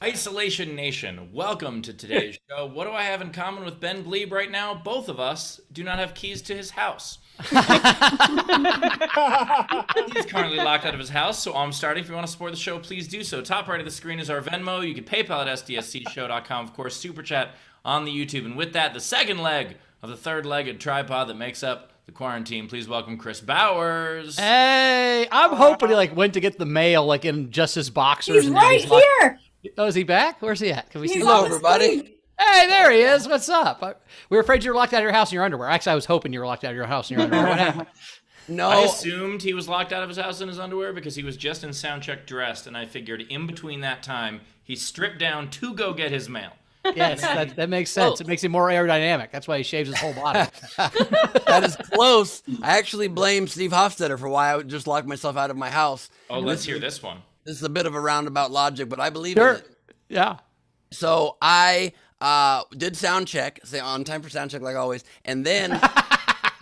Isolation Nation, welcome to today's show. What do I have in common with Ben Gleib right now? Both of us do not have keys to his house. He's currently locked out of his house, so I'm starting. If you want to support the show, please do so. Top right of the screen is our Venmo. You can PayPal at sdscshow.com. Of course, Super Chat on the YouTube. And with that, the second leg of the third-legged tripod that makes up the quarantine. Please welcome Chris Bowers. Hey, I'm hoping he went to get the mail in just his boxers. He's right here. Oh, is he back? Where's he at? Can we see him? Hello, everybody. Hey, there he is. What's up? We were afraid you were locked out of your house in your underwear. Actually, I was hoping you were locked out of your house in your underwear. What happened? No. I assumed he was locked out of his house in his underwear because he was just in soundcheck dressed, and I figured in between that time, he stripped down to go get his mail. Yes, that makes sense. It makes him more aerodynamic. That's why he shaves his whole body. That is close. I actually blame Steve Hofstetter for why I would just lock myself out of my house. Oh, let's hear this one. This is a bit of a roundabout logic, but I believe in it. Yeah. So I did sound check, say on time for sound check like always, and then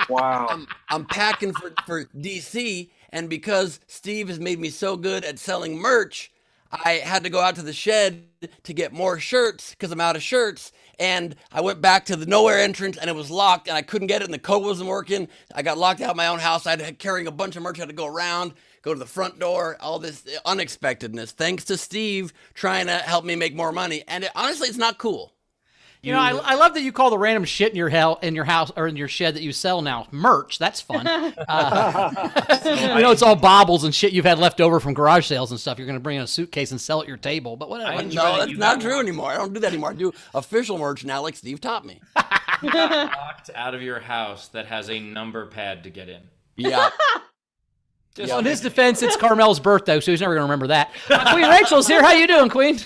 wow, I'm packing for DC, and because Steve has made me so good at selling merch, I had to go out to the shed to get more shirts because I'm out of shirts. And I went back to the nowhere entrance and it was locked and I couldn't get it and the code wasn't working. I got locked out of my own house. I had carrying a bunch of merch. I had to go around, go to the front door, all this unexpectedness. Thanks to Steve trying to help me make more money. And honestly, it's not cool. You know, I love that you call the random shit in your house or in your shed that you sell now merch. That's fun. It's all baubles and shit you've had left over from garage sales and stuff. You're going to bring in a suitcase and sell at your table, but whatever. No, that's not true anymore. I don't do that anymore. I do official merch now, like Steve taught me. You got locked out of your house that has a number pad to get in. Yeah. In his defense, it's Carmel's birthday, so he's never going to remember that. Queen Rachel's here. How you doing, Queen?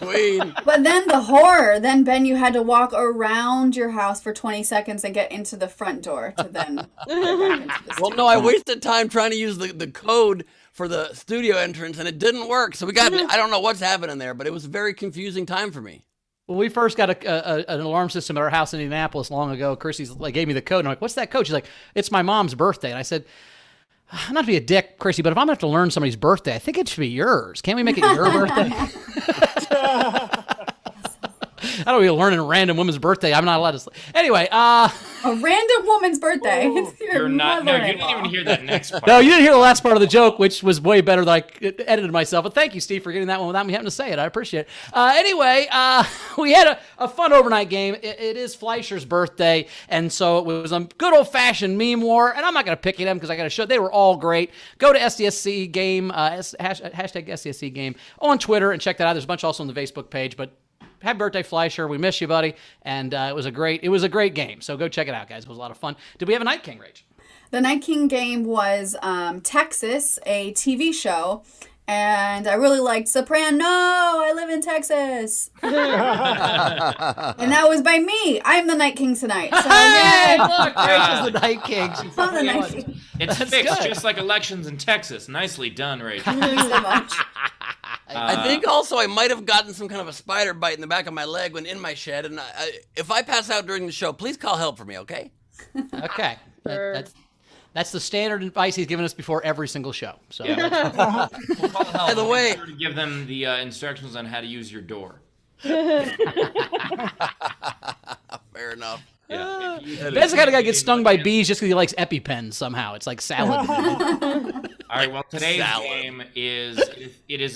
Queen. But then the horror. Then, Ben, you had to walk around your house for 20 seconds and get into the front door to then get back into the Well, no, I wasted time trying to use the code for the studio entrance, and it didn't work. So we got, I don't know what's happening there, but it was a very confusing time for me. When we first got an alarm system at our house in Indianapolis long ago, Chrissy's gave me the code, and I'm like, what's that code? She's like, it's my mom's birthday. And I said, not to be a dick, Chrissy, but if I'm going to have to learn somebody's birthday, I think it should be yours. Can't we make it your birthday? I don't be learning a random woman's birthday. I'm not allowed to. Anyway, a random woman's birthday. You're not. No, you didn't even hear that next part. No, you didn't hear the last part of the joke, which was way better than I edited myself. But thank you, Steve, for getting that one without me having to say it. I appreciate it. Anyway, we had a fun overnight game. It is Fleischer's birthday, and so it was a good old-fashioned meme war. And I'm not going to pick them because I got to show. They were all great. Go to SDSC game, hashtag SDSC game on Twitter and check that out. There's a bunch also on the Facebook page, but. Happy birthday, Fleischer. We miss you, buddy. And it was a great game. So go check it out, guys. It was a lot of fun. Did we have a Night King, Rach? The Night King game was Texas, a TV show. And I really liked Soprano. I live in Texas. And that was by me. I'm the Night King tonight. So, hey, look, Rachel's the Night King. She's I'm the Night King. It's fixed just like elections in Texas. Nicely done, Rachel. Thank you so much. I think also I might have gotten some kind of a spider bite in the back of my leg when in my shed. And if I pass out during the show, please call help for me, okay? Okay. That's the standard advice he's given us before every single show. So, By the way, to give them the instructions on how to use your door. Fair enough. Yeah. Ben's the kind of guy who gets stung by bees just because he likes EpiPens somehow. It's like salad. All right. Well, today's game is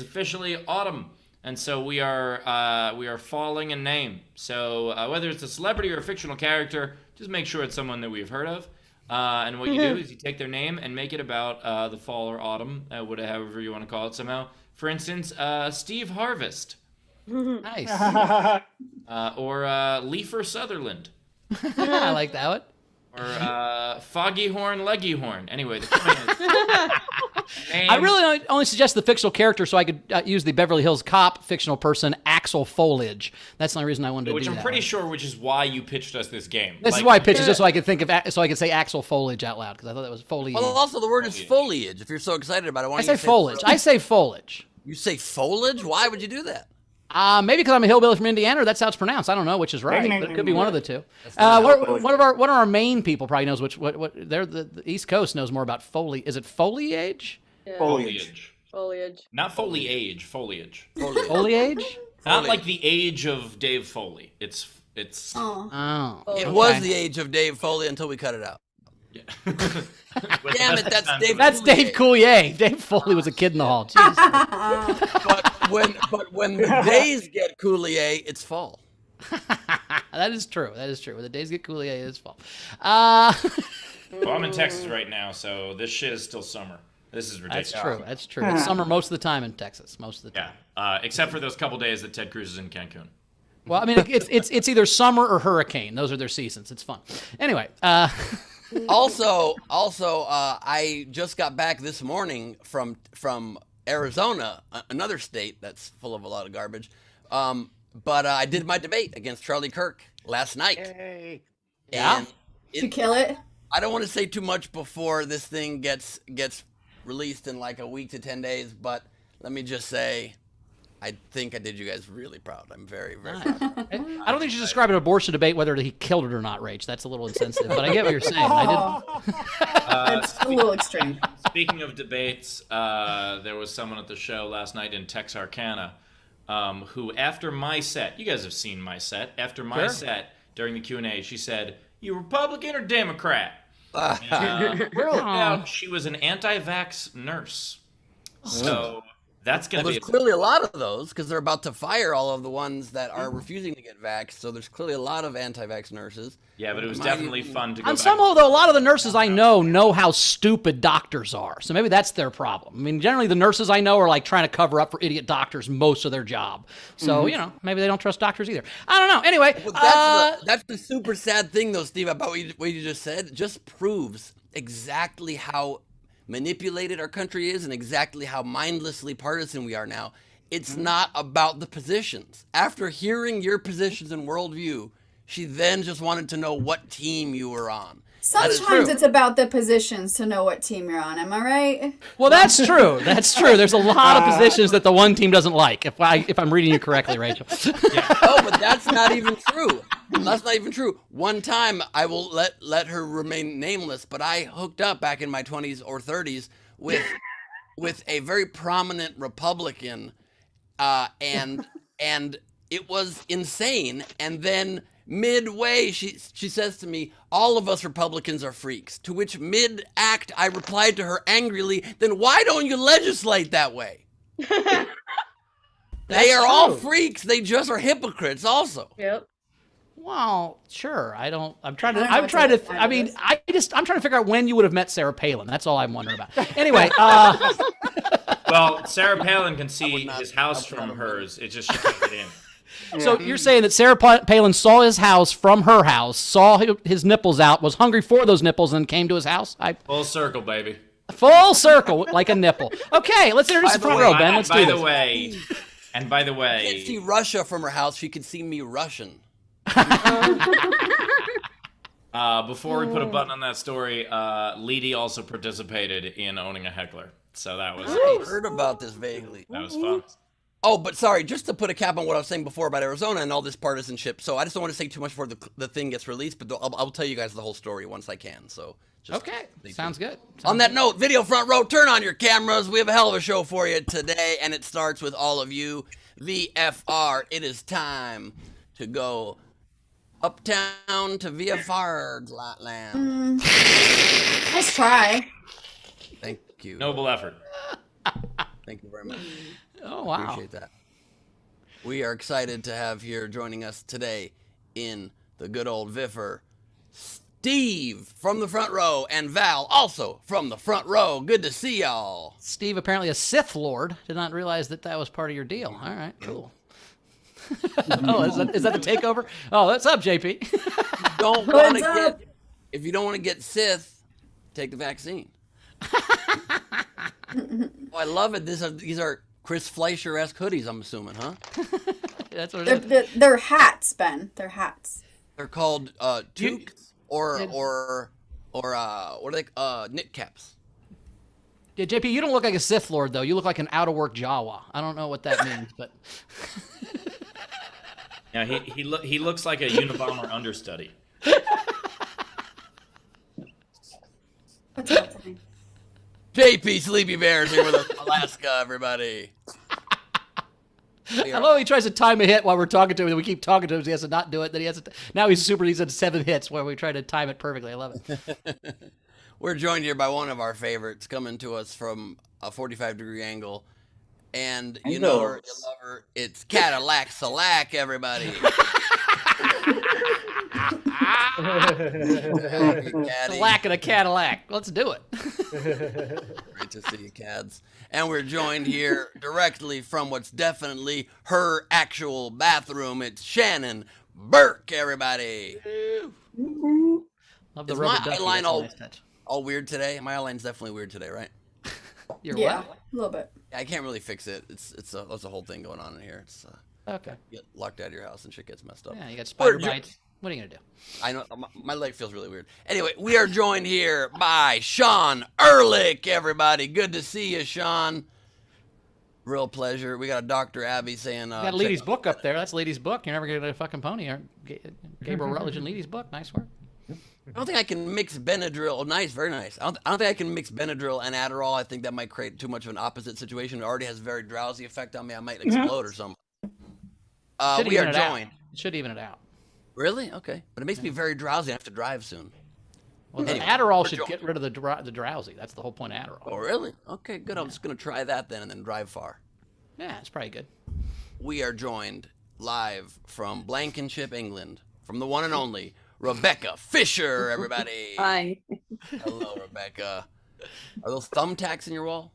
officially autumn, and so we are falling a name. So whether it's a celebrity or a fictional character, just make sure it's someone that we've heard of. And what you do is you take their name and make it about the fall or autumn, however you want to call it somehow. For instance, Steve Harvest. Nice. Or Leifer Sutherland. I like that one. Or Foggy Horn, Leggy Horn. Anyway, the point is... I really only suggest the fictional character so I could use the Beverly Hills Cop fictional person, Axel Foliage. That's the only reason I wanted to do that. Which I'm pretty sure, which is why you pitched us this game. This is why I pitched it, just so I could so I could say Axel Foliage out loud, because I thought that was foliage. Well, also the word is foliage. If you're so excited about it, why I don't you say foliage. I say foliage. You say foliage? Why would you do that? Maybe because I'm a hillbilly from Indiana, or that's how it's pronounced. I don't know which is right, but it could be one of the two. One of our main people probably knows what they're the East Coast knows more about foliage. Is it foliage? Foliage. Foliage. Not foliage, foliage. Foliage? Not like the age of Dave Foley. It's. Oh. Oh. It was the age of Dave Foley until we cut it out. Yeah. Damn it, that's Dave. That's Dave Coulier. Dave Foley was a kid in the hall. Jesus. But when the days get Coulier, it's fall. That is true. That is true. When the days get Coulier, it is fall. Well, I'm in Texas right now, so this shit is still summer. This is ridiculous. That's true. That's true. It's summer most of the time in Texas. Most of the time. Yeah, except for those couple days that Ted Cruz is in Cancun. Well, I mean, it's either summer or hurricane. Those are their seasons. It's fun. Anyway. Also, I just got back this morning from Arizona, another state that's full of a lot of garbage. But I did my debate against Charlie Kirk last night. Yay. Yeah? Did you kill it? I don't want to say too much before this thing gets released in like a week to 10 days, but let me just say, I think I did you guys really proud. I'm very, very proud. I don't think you should describe an abortion debate whether he killed it or not, Rach. That's a little insensitive, but I get what you're saying. That's a little extreme. Speaking of debates, there was someone at the show last night in Texarkana who, after my set, you guys have seen my set, after my set during the Q&A, she said, "You Republican or Democrat?" Turns out she was an anti-vax nurse. So that's going to Well, be there's clearly a lot of those because they're about to fire all of the ones that are refusing to get vaxxed. So there's clearly a lot of anti-vax nurses. Yeah, but it was definitely fun to go On back. some level, though, a lot of the nurses I know how stupid doctors are. So maybe that's their problem. I mean, generally the nurses I know are like trying to cover up for idiot doctors most of their job. So, maybe they don't trust doctors either. I don't know. Anyway. Well, that's the super sad thing, though, Steve, about what you just said. It just proves exactly how manipulated our country is and exactly how mindlessly partisan we are now. It's not about the positions. After hearing your positions and worldview, she then just wanted to know what team you were on. Sometimes it's about the positions to know what team you're on. Am I right? Well, that's true. That's true. There's a lot of positions that the one team doesn't like, if I'm reading you correctly, Rachel. Oh, but that's not even true. That's not even true. One time, I will let her remain nameless, but I hooked up back in my 20s or 30s with a very prominent Republican, and it was insane. And then midway, she says to me, "All of us Republicans are freaks." To which mid-act, I replied to her angrily, "Then why don't you legislate that way?" They are all freaks. They just are hypocrites also. Yep. Well, sure. I'm trying to figure out when you would have met Sarah Palin. That's all I'm wondering about. Anyway, Well, Sarah Palin can see his house from hers. It just she can't get in. so you're saying that Sarah Palin saw his house from her house, saw his nipples out, was hungry for those nipples, and came to his house? Full circle, baby. Full circle, like a nipple. Okay, let's introduce the front row, Ben. Let's do this. By the She way, can't see Russia from her house. She could see me Russian. before we put a button on that story, Leedy also participated in owning a heckler. So that was I heard about this vaguely. fun. Oh, but sorry, just to put a cap on what I was saying before about Arizona and all this partisanship. So I just don't want to say too much before the thing gets released, but I'll tell you guys the whole story once I can. So just Okay, sounds good. On that note, video front row, turn on your cameras. We have a hell of a show for you today, and it starts with all of you. VFR, it is time to go uptown to VFR land. Let's try. Thank you. Noble effort. Thank you very much. Oh, wow. Appreciate that. We are excited to have here joining us today in the good old VIFR, Steve from the front row and Val also from the front row. Good to see y'all. Steve, apparently a Sith Lord. Did not realize that was part of your deal. All right, cool. Oh, is that the takeover? Oh, what's up, JP? If you don't want to get Sith, take the vaccine. Oh, I love it. These are Chris Fleischer-esque hoodies, I'm assuming, huh? That's what it is. They're hats, Ben. They're hats. They're called toques or what are they? Knit caps. Yeah, JP, you don't look like a Sith Lord, though. You look like an out-of-work Jawa. I don't know what that means, but... Yeah, he looks like a Unabomber understudy. What's happening? JP Sleepy Bears here with us from Alaska, everybody. I love he tries to time a hit while we're talking to him, and we keep talking to him, so he has to not do it. Then he has to. Now he's at 7 hits where we try to time it perfectly. I love it. We're joined here by one of our favorites coming to us from a 45-degree angle. And you know her, you love her. It's Cadillac Salack, everybody. Salack and a Cadillac. Let's do it. Great to see you, Cads. And we're joined here directly from what's definitely her actual bathroom. It's Shannon Burke, everybody. Love the Is rubber my ducky. eyeline That's a nice touch. all weird today? My eyeline's definitely weird today, right? Yeah, a little bit. I can't really fix it. It's a whole thing going on in here. It's Okay. you get locked out of your house and shit gets messed up. Yeah, you got spider bites. What are you gonna do? I know my leg feels really weird. Anyway, we are joined here by Sean Ehrlich, everybody. Good to see you, Sean. Real pleasure. We got a Dr. Abby saying. Got Lady's book up there. That's Lady's book. You're never gonna get a fucking pony. Gabriel Rutledge and Lady's book. Nice work. I don't think I can mix Benadryl. Oh, nice, very nice. I don't think I can mix Benadryl and Adderall. I think that might create too much of an opposite situation. It already has a very drowsy effect on me. I might explode or something. We are joined. It should even it out. Really? Okay. But it makes me very drowsy. I have to drive soon. Well, Anyway, Adderall should get rid of the drowsy. That's the whole point of Adderall. Oh, really? Okay, good. I'm just going to try that then and then drive far. Yeah, it's probably good. We are joined live from Blankenship, England, from the one and only Rebecca Fisher, everybody. Hi. Hello, Rebecca. Are those thumbtacks in your wall?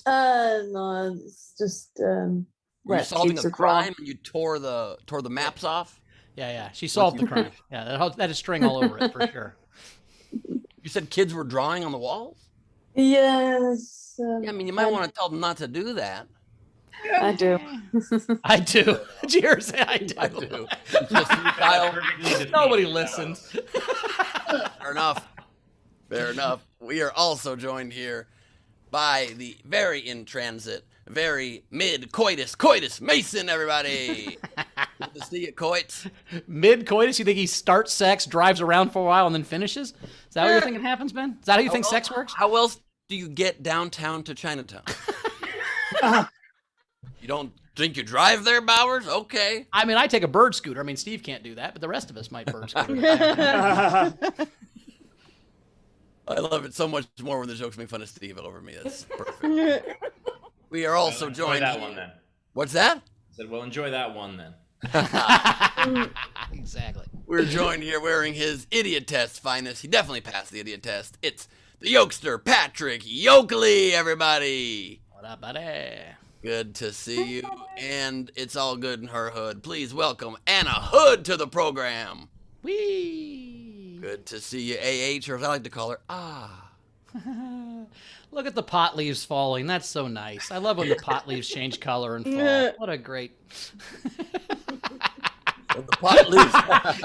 No, it's just Were you solving a crime and you tore the maps off? Yeah. She solved the crime. Yeah, that is string all over it for sure. You said kids were drawing on the walls? Yes. Yeah, I mean, you might want to tell them not to do that. I do. I do. Did you hear her say I do? I do. Just Kyle. Nobody listens. Fair enough. Fair enough. We are also joined here by the very in transit, very mid-coitus Mason, everybody. Good to see you, Coits. Mid-coitus? You think he starts sex, drives around for a while, and then finishes? Is that what you're thinking happens, Ben? Is that how you think sex works? How else do you get downtown to Chinatown? You don't think you drive there, Bowers? Okay. I mean, I take a bird scooter. I mean, Steve can't do that, but the rest of us might bird scooter. I love it so much more when the jokes make fun of Steve over me. That's perfect. We are also joined. Enjoy that one then. What's that? I said, well, enjoy that one then. Exactly. We're joined here wearing his idiot test finest. He definitely passed the idiot test. It's the Yokester Patrick Yoakley, everybody. What up, buddy? Good to see you. And it's all good in her hood. Please welcome Anna Hood to the program. Whee! Good to see you, AH, or as I like to call her, Look at the pot leaves falling. That's so nice. I love when the pot leaves change color and fall. What a great... Well, the pot leaves.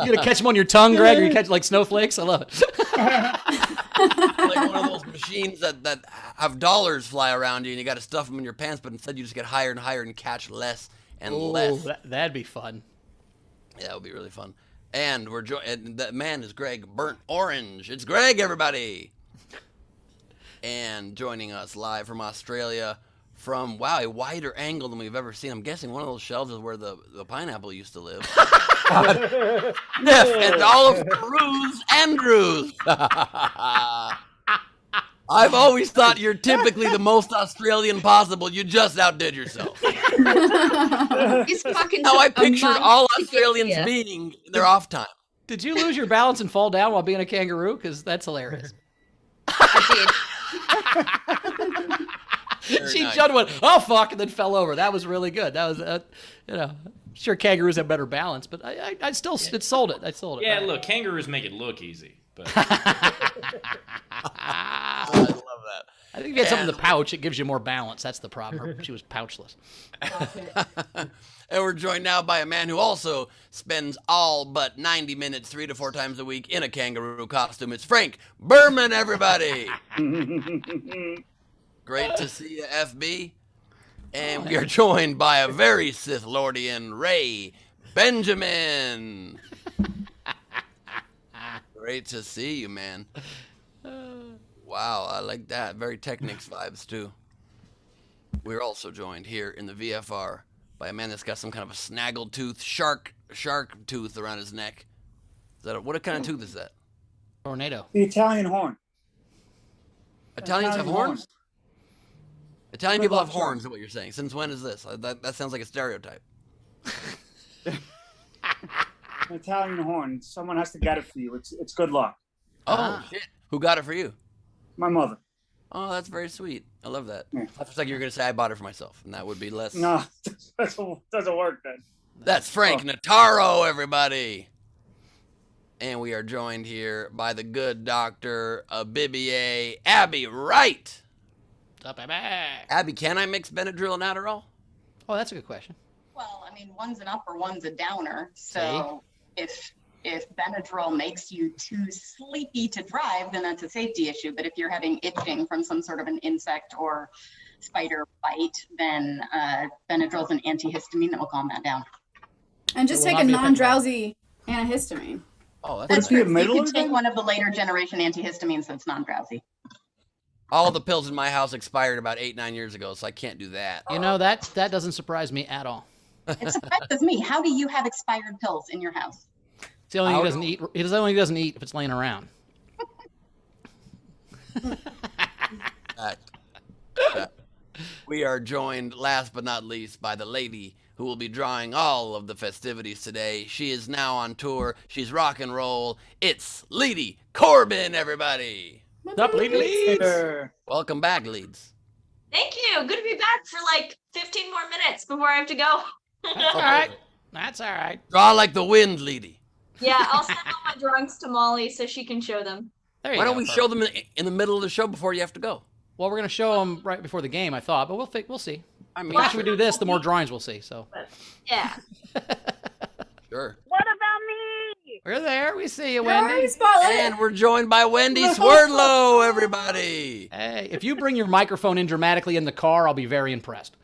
You gonna catch them on your tongue, Greg, or you catch like snowflakes? I love it. Like one of those machines that have dollars fly around you and you got to stuff them in your pants, but instead you just get higher and higher and catch less and less. That'd be fun. Yeah, that would be really fun. And we're and that man is Greg Burnt Orange. It's Greg, everybody. And joining us live from Australia from, wow, a wider angle than we've ever seen. I'm guessing one of those shelves is where the pineapple used to live. And all of Cruz Andrews. I've always thought you're typically the most Australian possible. You just outdid yourself. It's fucking How I took a pictured month all to get Australians here. being their off time. Did you lose your balance and fall down while being a kangaroo? Because that's hilarious. I Very She nice. just went, oh fuck, and then fell over. That was really good. That was, sure kangaroos have better balance, but I still it sold it. I sold it. Yeah, look, kangaroos make it look easy, but I love that. I think if you had something in the pouch, it gives you more balance. That's the problem. She was pouchless. And we're joined now by a man who also spends all but 90 minutes 3 to 4 times a week in a kangaroo costume. It's Frank Berman, everybody. Great to see you, FB. And we are joined by a very Sith Lordian Ray Benjamin. Great to see you, man. Wow, I like that. Very Technics vibes, too. We're also joined here in the VFR by a man that's got some kind of a snaggled tooth, shark tooth around his neck. What kind of tooth is that? Tornado. The Italian horn. Italians have Italian horns? Italian people Good have luck, horns, is what you're saying. Since when is this? That sounds like a stereotype. An Italian horn. Someone has to get it for you. It's good luck. Oh, shit. Who got it for you? My mother. Oh, that's very sweet. I love that. Yeah. I was like you were going to say I bought it for myself, and that would be less. No, doesn't work then. That's Frank Notaro, everybody. And we are joined here by the good doctor of Bibier, Abby Wright. What's up, baby? Abby, can I mix Benadryl and Adderall? Oh, that's a good question. Well, I mean, one's an upper, one's a downer. So if Benadryl makes you too sleepy to drive, then that's a safety issue. But if you're having itching from some sort of an insect or spider bite, then Benadryl's an antihistamine that will calm that down. And just It will take a not be a non-drowsy antihistamine. Oh, Would that's it be a great. You middle could take one of the later generation antihistamines that's non-drowsy. All the pills in my house expired about 8-9 years ago, so I can't do that. You know, that doesn't surprise me at all. It surprises me. How do you have expired pills in your house? It's the only thing How he doesn't eat. It's the only thing he doesn't eat if it's laying around. We are joined, last but not least, by the lady who will be drawing all of the festivities today. She is now on tour. She's rock and roll. It's Leedy Corbin, everybody. What's up, Leeds? Welcome back, Leeds. Thank you. Good to be back for like 15 more minutes before I have to go. That's all right. That's all right. Draw like the wind, Leedy. Yeah, I'll send all my drawings to Molly so she can show them. There you Why go. don't we show them in the middle of the show before you have to go? Well, we're gonna show them right before the game, I thought, but we'll see. I mean, The faster we do this, the more drawings we'll see. So But yeah. sure. What about me? we're there. We see you, Sorry, Wendy. Spotlight. And we're joined by Wendy Swerdlow, everybody. Hey, if you bring your microphone in dramatically in the car, I'll be very impressed.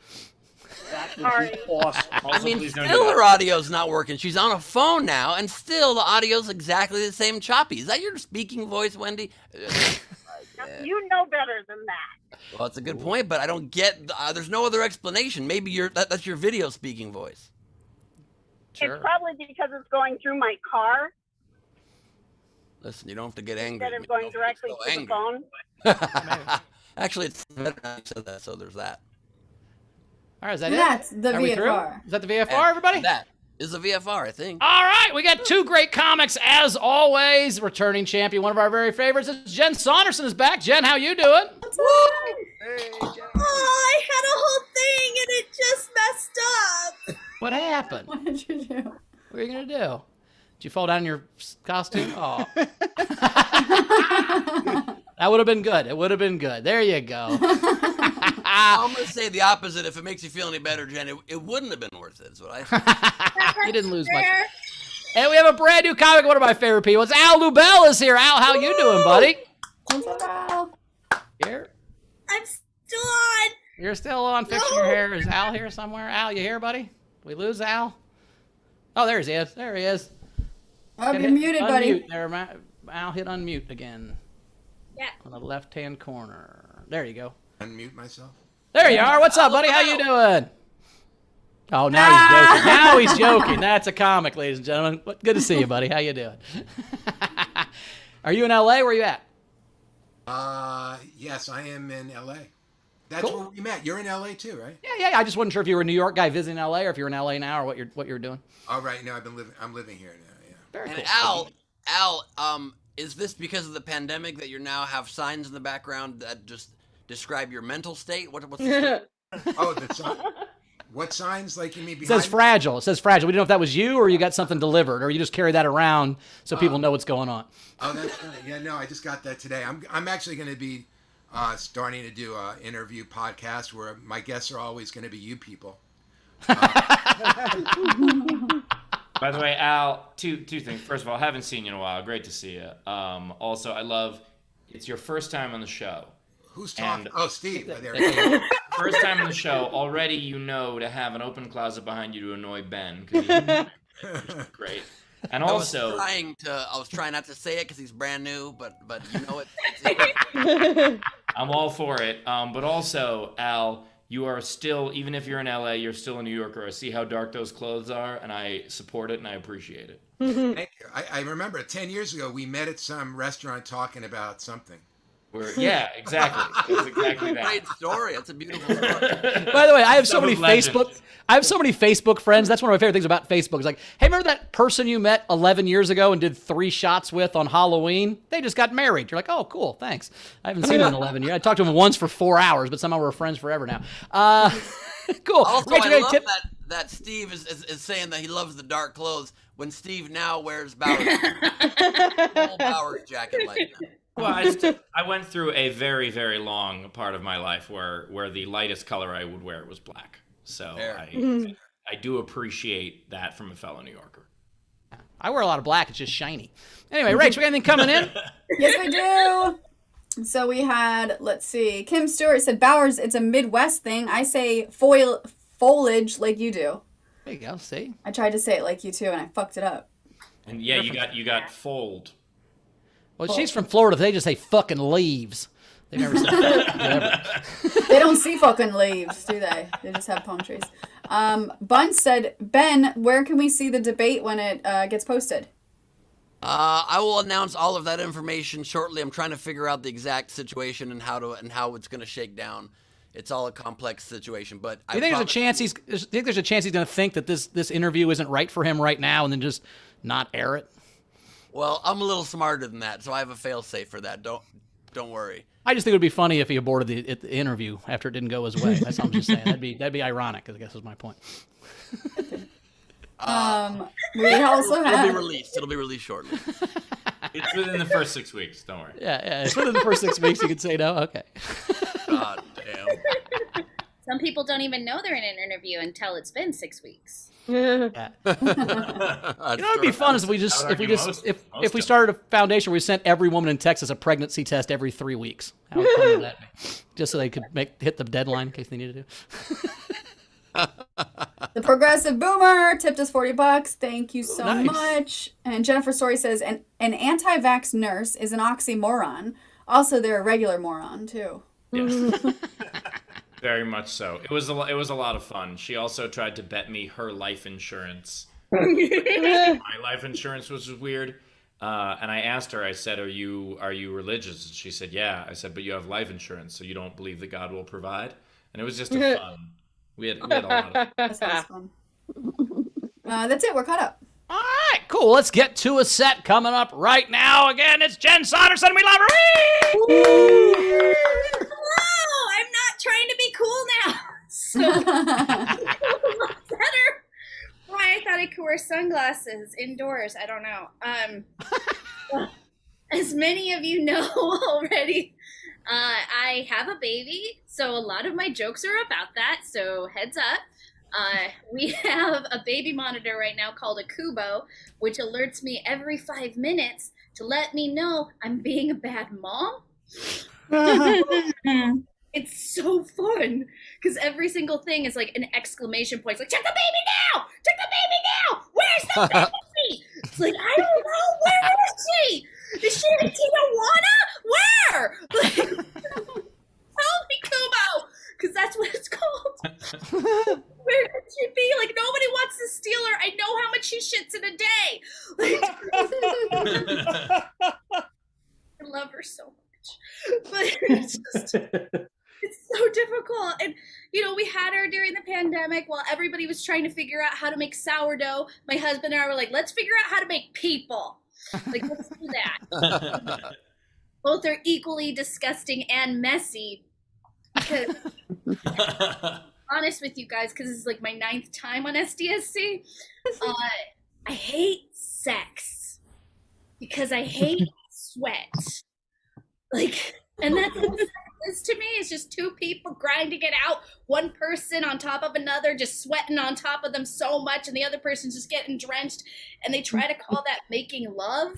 That would be awesome. I mean, still her audio's not working. She's on a phone now, and still the audio's exactly the same choppy. Is that your speaking voice, Wendy? You know better than that. Well, that's a good point, but I don't get. There's no other explanation. Maybe that's your video speaking voice. Sure. It's probably because it's going through my car Listen, you don't have to get angry. instead of going directly So to the angry. phone. Actually, it's better now you said that, so there's that. All right, is that it? That's the Are we through? VFR. Is that the VFR, everybody? That is a VFR, I think. All right, we got two great comics as always. Returning champion, one of our very favorites, is Jen Saunderson is back. Jen, how you doing? I had a whole thing and it just messed up. What happened? What did you do? What are you gonna do? Did you fall down in your costume? Oh. That would have been good. It would have been good. There you go. I'm going to say the opposite. If it makes you feel any better, Jen, it wouldn't have been worth it, is what I think. You didn't lose much. And we have a brand new comic, one of my favorite people. It's Al Lubel is here. Al, how you doing, buddy? What's up, Al? Here. I'm still on. You're still on fixing your hair. Is Al here somewhere? Al, you here, buddy? We lose Al? Oh, there he is. There he is. Oh, Hit you're muted, buddy. unmute there, Al, hit unmute again. Yeah. On the left-hand corner. There you go. Unmute myself. There you are. What's up, buddy? How you doing? Oh, now he's joking. Now he's joking. That's a comic, ladies and gentlemen. Good to see you, buddy. How you doing? Are you in L.A.? Where are you at? Yes, I am in LA. That's Cool. where we met. You're in LA too, right? Yeah. I just wasn't sure if you were a New York guy visiting L.A. or if you're in L.A. now or what you're doing. All right, now I'm living here now. Yeah. Very And cool. Al, is this because of the pandemic that you now have signs in the background that just describe your mental state? What's the Oh, the sign. What signs? Like you mean It behind? says fragile. It says fragile. We didn't know if that was you or you got something delivered or you just carry that around so people know what's going on. Oh, that's funny. Yeah, no, I just got that today. I'm actually going to be starting to do a interview podcast where my guests are always going to be you people. By the way, Al, two things. First of all, haven't seen you in a while. Great to see you. Also, I love it's your first time on the show. Who's talking? And- Oh, Steve. Oh, there we go. First time on the show. Already, you know to have an open closet behind you to annoy Ben. 'Cause he's great. And also, I was trying not to say it because he's brand new, but you know it. I'm all for it. But also, Al, you are still, even if you're in LA, you're still a New Yorker. I see how dark those clothes are, and I support it and I appreciate it. Thank you. I remember 10 years ago we met at some restaurant talking about something. Yeah, exactly. It's exactly that. Great story. That's a beautiful story. By the way, I have so many Facebook friends. That's one of my favorite things about Facebook. It's like, hey, remember that person you met 11 years ago and did 3 shots with on Halloween? They just got married. You're like, oh, cool, thanks. I haven't seen them in 11 years. I talked to them once for 4 hours, but somehow we're friends forever now. Cool. Also, Rachel, I love that Steve is saying that he loves the dark clothes when Steve now wears Bowers. Full Bowers jacket like that. Well, I went through a very, very long part of my life where the lightest color I would wear was black. So I do appreciate that from a fellow New Yorker. I wear a lot of black. It's just shiny. Anyway, Rach, we got anything coming in? Yes, we do. So we had, let's see, Kim Stewart said, Bowers, it's a Midwest thing. I say foliage like you do. There you go, see? I tried to say it like you too, and I fucked it up. And yeah, you got fold. Well, she's from Florida. They just say fucking leaves. They never say whatever. They don't see fucking leaves, do they? They just have palm trees. Bun said, Ben, where can we see the debate when it gets posted? I will announce all of that information shortly. I'm trying to figure out the exact situation and how it's going to shake down. It's all a complex situation, but Do you think there's a chance he's going to think that this interview isn't right for him right now and then just not air it? Well, I'm a little smarter than that, so I have a fail-safe for that. Don't worry. I just think it would be funny if he aborted the interview after it didn't go his way. That's all I'm just saying. That'd be ironic, I guess is my point. We also have... It'll be released shortly. It's within the first 6 weeks. Don't worry. Yeah. It's within the first 6 weeks. You could say no. Okay. God damn. Some people don't even know they're in an interview until it's been 6 weeks. Yeah. It'd be fun is if we started a foundation where we sent every woman in Texas a pregnancy test every 3 weeks. How fun would that be? Just so they could hit the deadline in case they needed to. The Progressive Boomer tipped us $40. Thank you so much. And Jennifer Story says, an anti-vax nurse is an oxymoron. Also, they're a regular moron too. Yes. Very much so. It was a lot of fun. She also tried to bet me her life insurance. My life insurance was weird. And I asked her, I said, are you religious? And she said, yeah. I said, but you have life insurance, so you don't believe that God will provide? And it was just a fun. We had a lot of fun. That sounds fun. That's it. We're caught up. All right, cool. Let's get to a set coming up right now. Again, it's Jen Saunderson. We love her. Hello, I'm not trying to be cool now. So better. Why I thought I could wear sunglasses indoors. I don't know. As many of you know already, I have a baby, so a lot of my jokes are about that. So heads up. We have a baby monitor right now called a Kubo, which alerts me every 5 minutes to let me know I'm being a bad mom. It's so fun because every single thing is like an exclamation point. It's like, check the baby now! Check the baby now! Where's the baby? It's like, I don't know. Where is she? Is she in Tijuana? Where? Like, tell me, Kubo, because that's what it's called. Where could she be? Like, nobody wants to steal her. I know how much she shits in a day. Like, I love her so much. But it's just, it's so difficult. And, you know, we had her during the pandemic while everybody was trying to figure out how to make sourdough. My husband and I were like, let's figure out how to make people. Like, let's do that. Both are equally disgusting and messy. Because... honest with you guys, because this is like my 9th time on SDSC. I hate sex because I hate sweat. Like, and that's what sex is to me. It's just two people grinding it out, one person on top of another, just sweating on top of them so much, and the other person's just getting drenched, and they try to call that making love.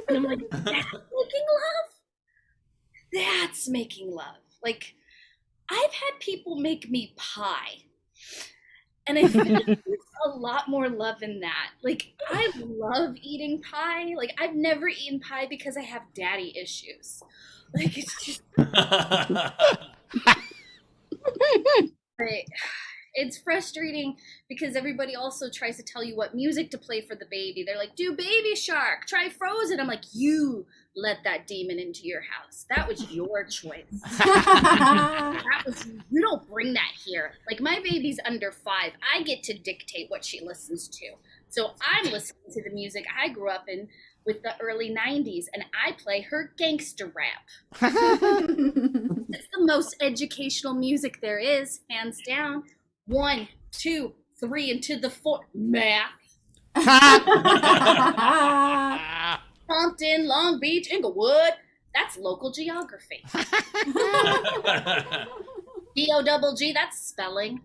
And I'm like, that's making love? That's making love. Like, I've had people make me pie, and I feel like there's a lot more love in that. Like, I love eating pie. Like, I've never eaten pie because I have daddy issues. Like, it's just... it's frustrating because everybody also tries to tell you what music to play for the baby. They're like, do Baby Shark, try Frozen. I'm like, you let that demon into your house. That was your choice. You don't bring that here. Like, my baby's under 5. I get to dictate what she listens to. So I'm listening to the music I grew up in with the early 90s, and I play her gangster rap. It's the most educational music there is, hands down. 1, 2, 3, and to the 4. Math. Compton, Long Beach, Inglewood. That's local geography. D-O-double-G, that's spelling.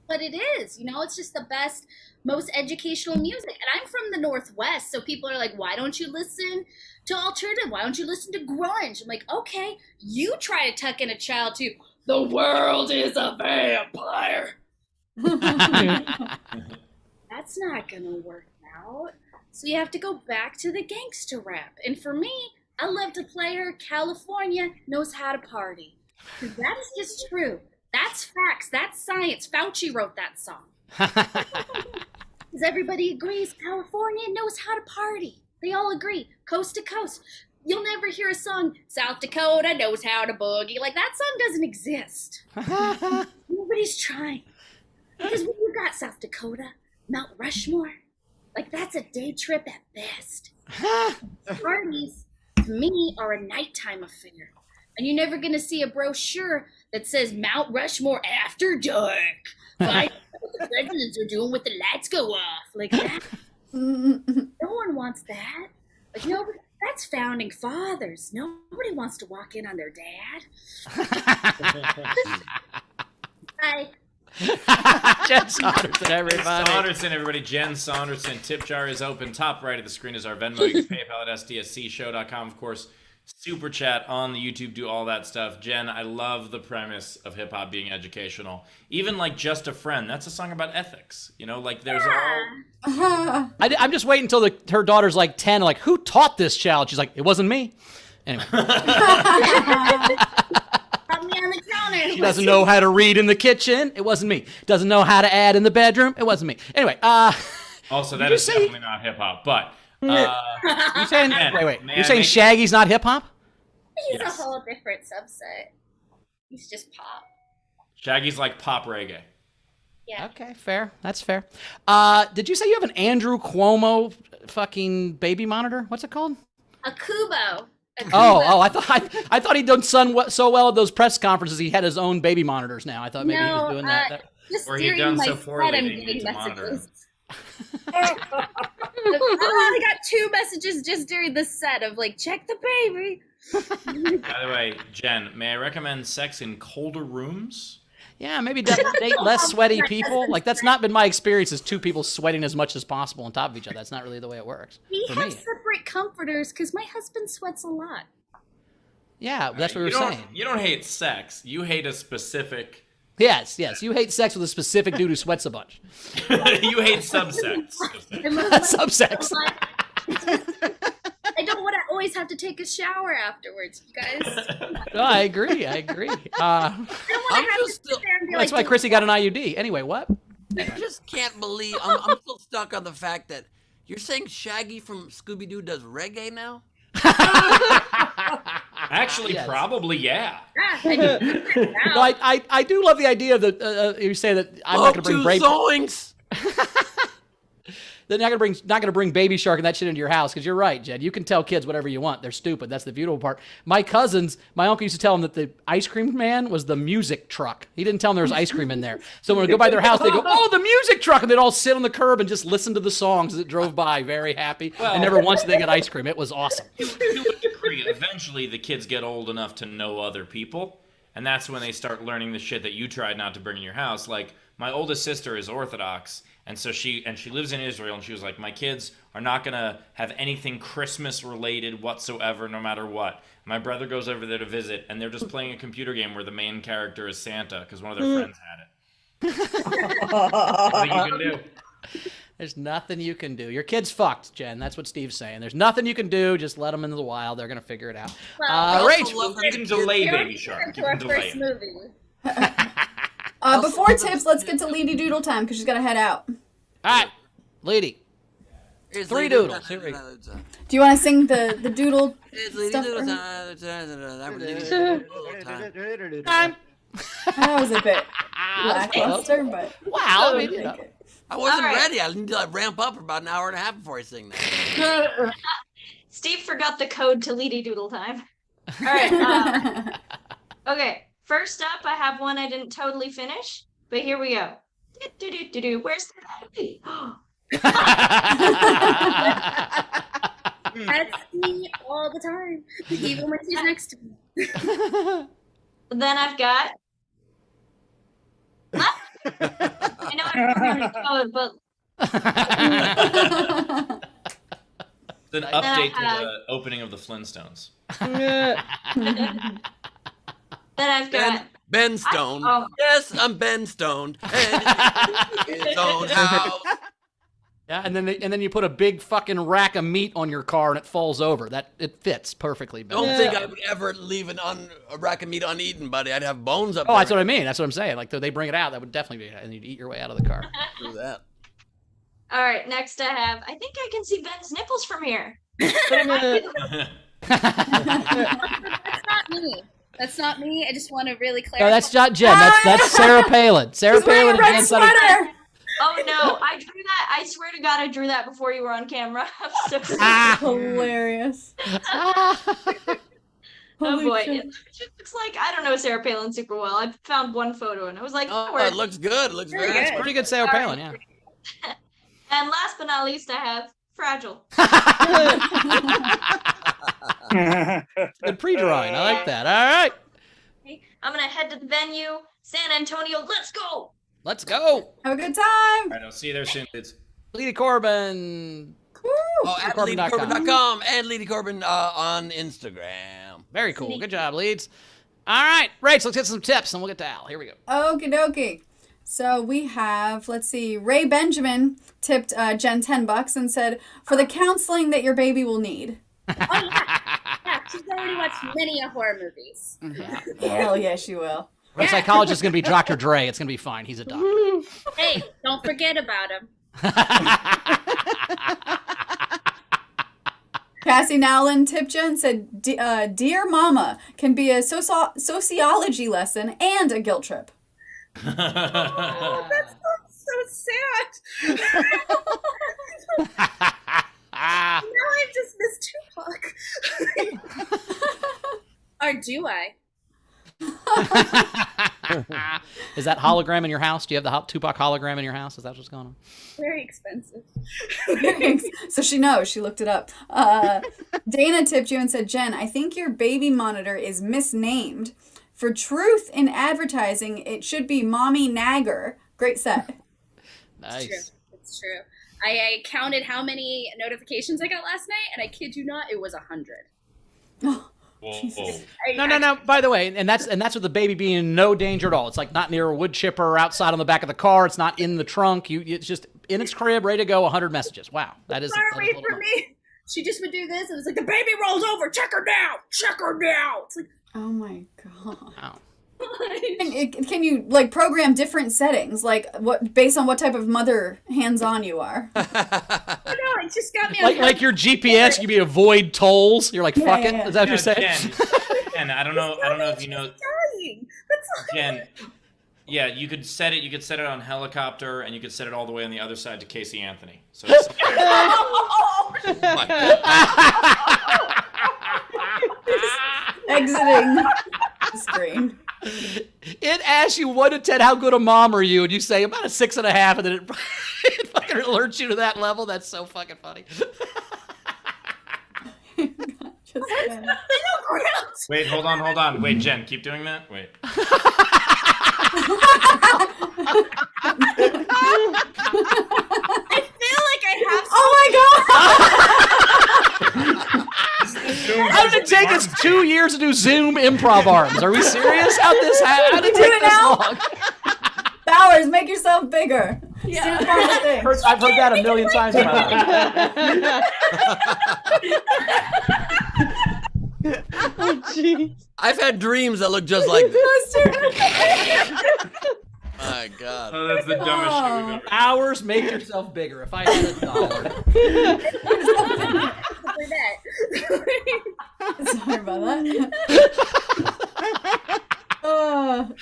But it is, it's just the best, most educational music. And I'm from the Northwest, so people are like, why don't you listen to alternative? Why don't you listen to grunge? I'm like, okay, you try to tuck in a child to the world is a vampire. That's not gonna work out. So you have to go back to the gangster rap. And for me, I love to play her California Knows How to Party. Because that is just true. That's facts. That's science. Fauci wrote that song. Because everybody agrees California knows how to party. They all agree, coast to coast. You'll never hear a song, South Dakota knows how to boogie. Like, that song doesn't exist. Nobody's trying. Because when you got South Dakota, Mount Rushmore, like, that's a day trip at best. Parties, to me, are a nighttime affair. And you're never going to see a brochure that says Mount Rushmore After Dark. Find out what the presidents are doing with the lights go off. Like that. No one wants that. Like, nobody. That's founding fathers. Nobody wants to walk in on their dad. Hi. Jen Saunderson, everybody. Saunderson, everybody. Jen Saunderson. Tip jar is open. Top right of the screen is our Venmo. You can PayPal at sdscshow.com, of course. Super chat on the YouTube, do all that stuff. Jen, I love the premise of hip hop being educational. Even like Just a Friend, that's a song about ethics. Like there's all. I'm just waiting until her daughter's like 10. Like, who taught this child? She's like, it wasn't me. Anyway. Put me on the counter. She doesn't know how to read in the kitchen. It wasn't me. Doesn't know how to add in the bedroom. It wasn't me. Anyway. Also, that is definitely not hip hop, but. You saying wait? You're saying Shaggy's not hip hop? He's a whole different subset. He's just pop. Shaggy's like pop reggae. Yeah. Okay, fair. That's fair. Did you say you have an Andrew Cuomo fucking baby monitor? What's it called? A Kubo. Oh! I thought he'd done so well at those press conferences. He had his own baby monitors now. I thought maybe he was doing that. Just or he'd done so poorly I'm they needed getting to monitor him. I got 2 messages just during the set of like, check the baby. By the way, Jen, may I recommend sex in colder rooms? Yeah, maybe date less sweaty people. Like, that's not been my experience, is 2 people sweating as much as possible on top of each other. That's not really the way it works. We have separate comforters because my husband sweats a lot. Yeah, that's what we were saying. You don't hate sex. You hate a specific... Yes. You hate sex with a specific dude who sweats a bunch. You hate subsex. Subsex. I don't want to always have to take a shower afterwards, you guys. No, I agree. That's why Chrissy got an IUD. Anyway, what? I just can't believe I'm still stuck on the fact that you're saying Shaggy from Scooby-Doo does reggae now? Actually, probably, yeah. No, I do love the idea that you say that I'm not going to bring They're not gonna bring Baby Shark and that shit into your house, because you're right, Jed. You can tell kids whatever you want. They're stupid. That's the beautiful part. My uncle used to tell them that the ice cream man was the music truck. He didn't tell them there was ice cream in there. So when we go by their house, they go, "Oh, the music truck," and they'd all sit on the curb and just listen to the songs as it drove by, very happy. And never once did they get ice cream. It was awesome. To a degree, eventually the kids get old enough to know other people, and that's when they start learning the shit that you tried not to bring in your house. Like, my oldest sister is Orthodox. And so she lives in Israel, and she was like, my kids are not going to have anything Christmas related whatsoever, no matter what. My brother goes over there to visit, and they're just playing a computer game where the main character is Santa, because one of their friends had it. What are you going to do? There's nothing you can do. Your kid's fucked, Jen. That's what Steve's saying. There's nothing you can do. Just let them into the wild. They're going to figure it out. Rach, you can delay Baby Shark. You can delay it. movie. Before tips, let's get to Lady Doodle time because she's got to head out. All right, Lady. Here's 3 Lady doodles. Here we go. Do you want to sing the doodle It's Lady stuff? Doodle Time. That was a bit lackluster, but wow. I I mean, I wasn't All right. ready. I need to ramp up for about an hour and a half before I sing that. Steve forgot the code to Lady Doodle time. All right. Okay. First up, I have one I didn't totally finish, but here we go. Where's the baby? That's me all the time, even when she's next to me. Then I've got. I know I don't remember the code, but It's an update to the opening of the Flintstones. then I've got. Ben Stone. Oh. Yes, I'm Ben Stone. And his own house. Yeah, and then you put a big fucking rack of meat on your car and it falls over. It fits perfectly. Ben. Don't think I would ever leave a rack of meat uneaten, buddy. I'd have bones up Oh, there. that's what I mean. That's what I'm saying. Like, they bring it out, that would definitely be, and you'd eat your way out of the car. Do that. All right, next I have. I think I can see Ben's nipples from here. That's not me. That's not me. I just want to really clarify. No, that's not Jen. That's Sarah Palin. Sarah He's wearing Palin. a red and sweater. Oh no, I drew that. I swear to God, I drew that before you were on camera. I'm so sorry. Hilarious. Oh Holy boy, shit. it just looks like I don't know Sarah Palin super well. I found one photo and I was like, Oh, we're- it looks good. It looks very It's good. pretty good Sarah Palin, yeah. And last but not least, I have Fragile. Good pre-drawing. I like that. All right. I'm gonna head to the venue, San Antonio. Let's go. Let's go. Have a good time. All right, I'll see you there soon. It's Lady Corbin. Oh, at LadyCorbin.com and Lady Corbin on Instagram. Very cool. Good job, Leeds. All right, Rach, let's get some tips and we'll get to Al. Here we go. Okie dokie. So we have, let's see, Ray Benjamin tipped Jen $10 and said, for the counseling that your baby will need. Oh, yeah, she's already watched many horror movies. Hell yeah, she will. Our psychologist is going to be Dr. Dre. It's going to be fine. He's a doctor. Hey, don't forget about him. Cassie Nowlin tipped Jen and said, Dear Mama can be a sociology lesson and a guilt trip. Oh, that's so sad. Now I just missed Tupac. Or do I? Is that hologram in your house? Do you have the Tupac hologram in your house? Is that what's going on? Very expensive. So she knows. She looked it up. Dana tipped you and said, Jen, I think your baby monitor is misnamed. For truth in advertising, it should be Mommy Nagger. Great set. Nice. It's true. I counted how many notifications I got last night, and I kid you not, it was 100. Whoa. No. By the way, and that's with the baby being in no danger at all. It's like not near a wood chipper or outside on the back of the car. It's not in the trunk. It's just in its crib, ready to go. 100 messages. Wow, that is. Sorry for me. She just would do this, and it's like the baby rolls over. Check her down. Check her down. It's like, oh my god. Wow. Can you like program different settings, like what based on what type of mother hands-on you are? Oh no, it just got me. Like your GPS, you be avoid tolls. You're like, fuck it. Yeah. Is that what you're saying? Jen, I don't know if you know. Jen, yeah, you could set it. You could set it on helicopter, and you could set it all the way on the other side to Casey Anthony. So. Exiting the screen. It asks you 1 to 10, how good a mom are you? And you say about a 6.5, and then it fucking alerts you to that level. That's so fucking funny. Wait, hold on. Wait, Jen, keep doing that. Wait. I feel like I have. Oh my god! How did it take us 2 years to do Zoom improv arms? Are we serious? How did it take this long? Bowers, make yourself bigger. Yeah. Stamp on the thing. I've heard that a million times in my life. Oh, jeez. I've had dreams that look just like this. My God. Oh, that's the dumbest shit we've ever. Hours, make yourself bigger. If I had $1. Sorry about that.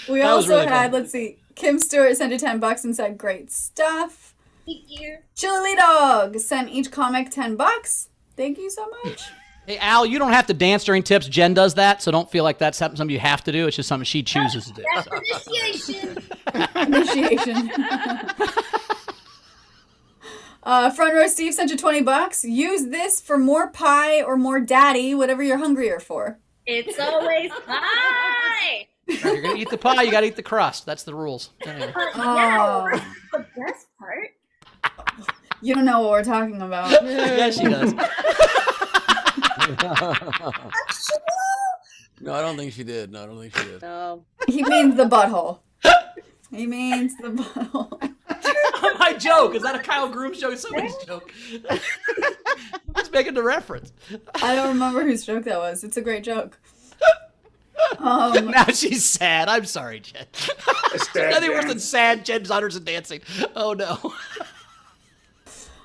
We That was also really had, fun. let's see, Kim Stewart sent you $10 and said, great stuff. Thank you. Chili Dog sent each comic $10. Thank you so much. Hey, Al, you don't have to dance during tips. Jen does that, so don't feel like that's something you have to do. It's just something she chooses to do. That's So. initiation. Initiation. Front Row Steve sent you $20. Use this for more pie or more daddy, whatever you're hungrier for. It's always pie. If you're going to eat the pie, you got to eat the crust. That's the rules. Anyway. Oh. The best part. You don't know what we're talking about. Yes, she does. No, I don't think she did. No. He means the butthole. He means the butthole. My joke. Is that a Kyle Grooms joke? It's somebody's joke. I'm just making the reference. I don't remember whose joke that was. It's a great joke. Now she's sad. I'm sorry, Jen. Nothing worse than sad Jen Saunderson dancing. Oh, no.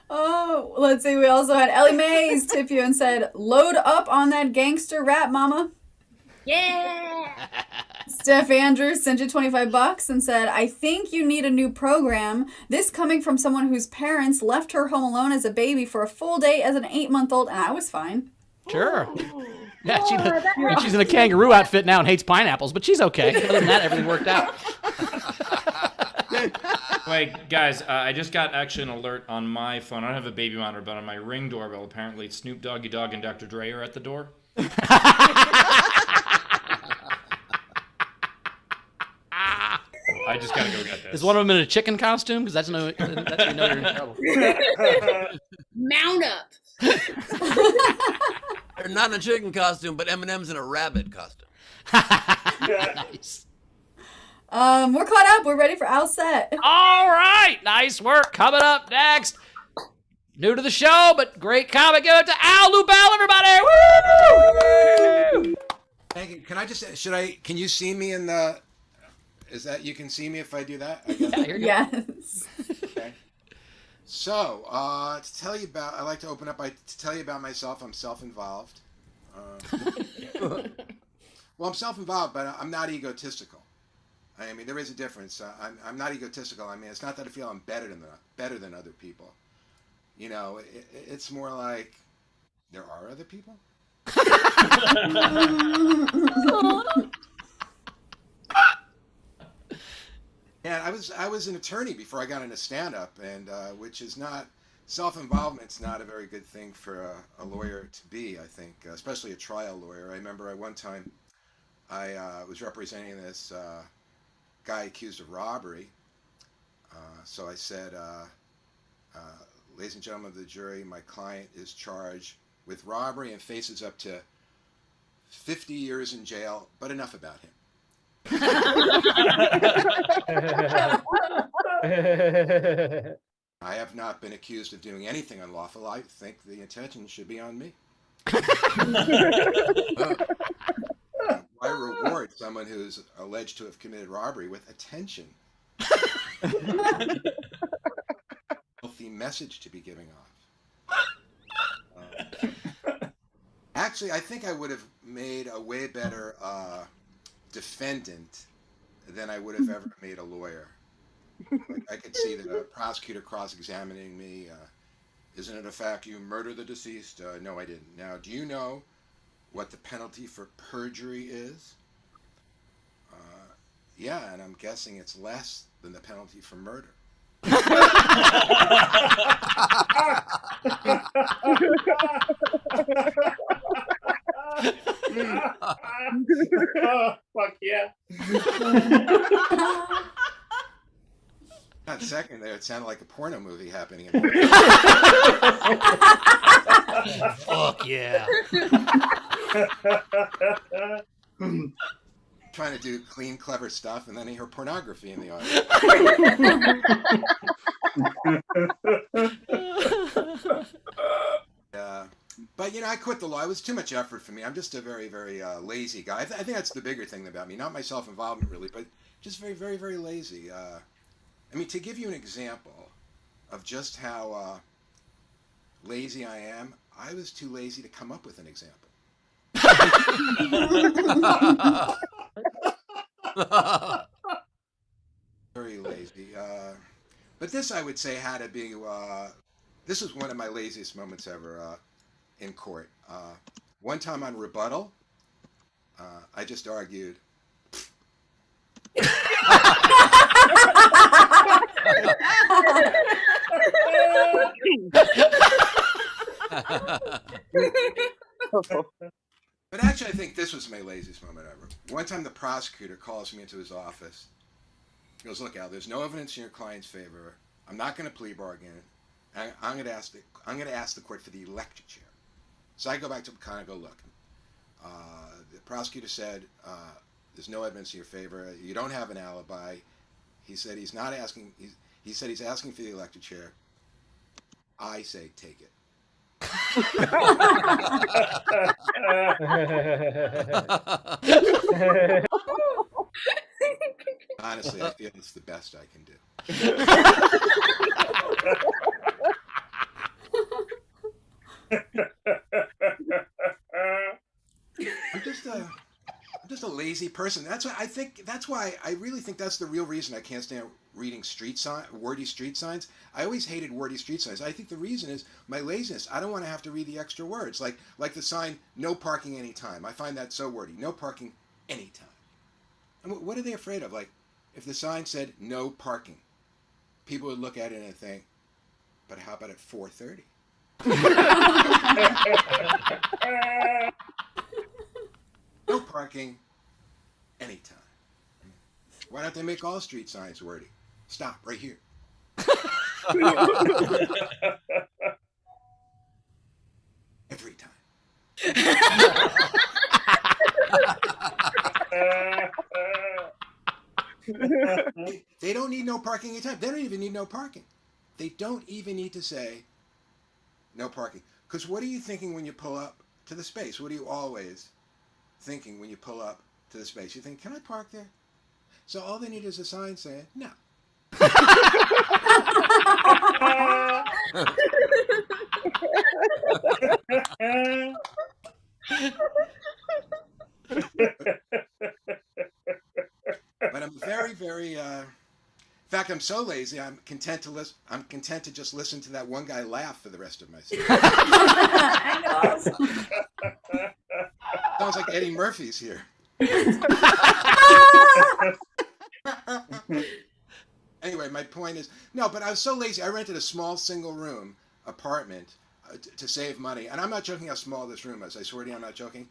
Oh, let's see. We also had Ellie Mays tip you and said, load up on that gangster rap, mama. Yeah. Steph Andrews sent you $25 and said, I think you need a new program. This coming from someone whose parents left her home alone as a baby for a full day as an 8-month-old, and I was fine. Sure. Yeah, she's in a kangaroo outfit now and hates pineapples, but she's okay. Other than that, everything worked out. Wait, guys, I just got actually an alert on my phone. I don't have a baby monitor, but on my Ring doorbell, apparently Snoop Doggy Dogg and Dr. Dre are at the door. I just gotta go get this. Is one of them in a chicken costume? Because that's when you know you're in trouble. Mount up. They're not in a chicken costume, but Eminem's in a rabbit costume. Nice. We're caught up. We're ready for Al's set. All right. Nice work. Coming up next. New to the show, but great comic. Give it to Al Lubel, everybody. Woo! Thank you. Can I just, can you see me in the, is that, you can see me if I do that? I guess. Yeah, you're good. Yes. Okay. So, to tell you about, I like to open up by to tell you about myself. I'm self-involved. Well, I'm self-involved, but I'm not egotistical. I mean, there is a difference. I'm not egotistical. I mean, it's not that I feel I'm better than other people. You know, it's more like there are other people. And I was an attorney before I got into stand-up, and which is not, self-involvement's not a very good thing for a lawyer to be, I think, especially a trial lawyer. I remember one time I was representing this guy accused of robbery. So I said, ladies and gentlemen of the jury, my client is charged with robbery and faces up to 50 years in jail, but enough about him. I have not been accused of doing anything unlawful. I think the attention should be on me. Why reward someone who's alleged to have committed robbery with attention? Healthy message to be giving off. Actually, I think I would have made a way better defendant than I would have ever made a lawyer. Like, I could see that a prosecutor cross-examining me. Isn't it a fact you murdered the deceased? No, I didn't. Now, do you know what the penalty for perjury is? Yeah, and I'm guessing it's less than the penalty for murder. Fuck yeah. That second there, it sounded like a porno movie happening. Fuck yeah. Trying to do clean, clever stuff, and then I hear pornography in the But I quit the law. It was too much effort for me. I'm just a very, very lazy guy. I think that's the bigger thing about me. Not my self-involvement, really, but just very, very, very lazy. I mean, to give you an example of just how lazy I am, I was too lazy to come up with an example. Very lazy. But this, I would say, had to be. This was one of my laziest moments ever in court. One time on rebuttal, I just argued. But actually, I think this was my laziest moment ever. One time, the prosecutor calls me into his office. He goes, "Look, Al, there's no evidence in your client's favor. I'm not going to plea bargain. I'm going to ask the court for the electric chair." So I go back to kind of go, "Look, the prosecutor said there's no evidence in your favor. You don't have an alibi." He said he's not asking. He said he's asking for the electric chair. I say take it. Honestly, I feel it's the best I can do. I'm just a lazy person. That's why I really think that's the real reason I can't stand reading wordy street signs. I always hated wordy street signs. I think the reason is my laziness. I don't want to have to read the extra words, like the sign "No parking anytime." I find that so wordy. No parking anytime. And what are they afraid of? Like, if the sign said "No parking," people would look at it and think, "But how about at 4:30?" No parking anytime. Why don't they make all street signs wordy? Stop right here. Every time. They don't need no parking anytime. They don't even need no parking. They don't even need to say no parking. Because what are you thinking when you pull up to the space? What are you always thinking when you pull up to the space? You think, "Can I park there?" So all they need is a sign saying no. But I'm very, very. In fact, I'm so lazy. I'm content to listen. I'm content to just listen to that one guy laugh for the rest of my stay. I know. Sounds like Eddie Murphy's here. Anyway, my point is, no, but I was so lazy. I rented a small single-room apartment to save money, and I'm not joking how small this room is. I swear to you, I'm not joking.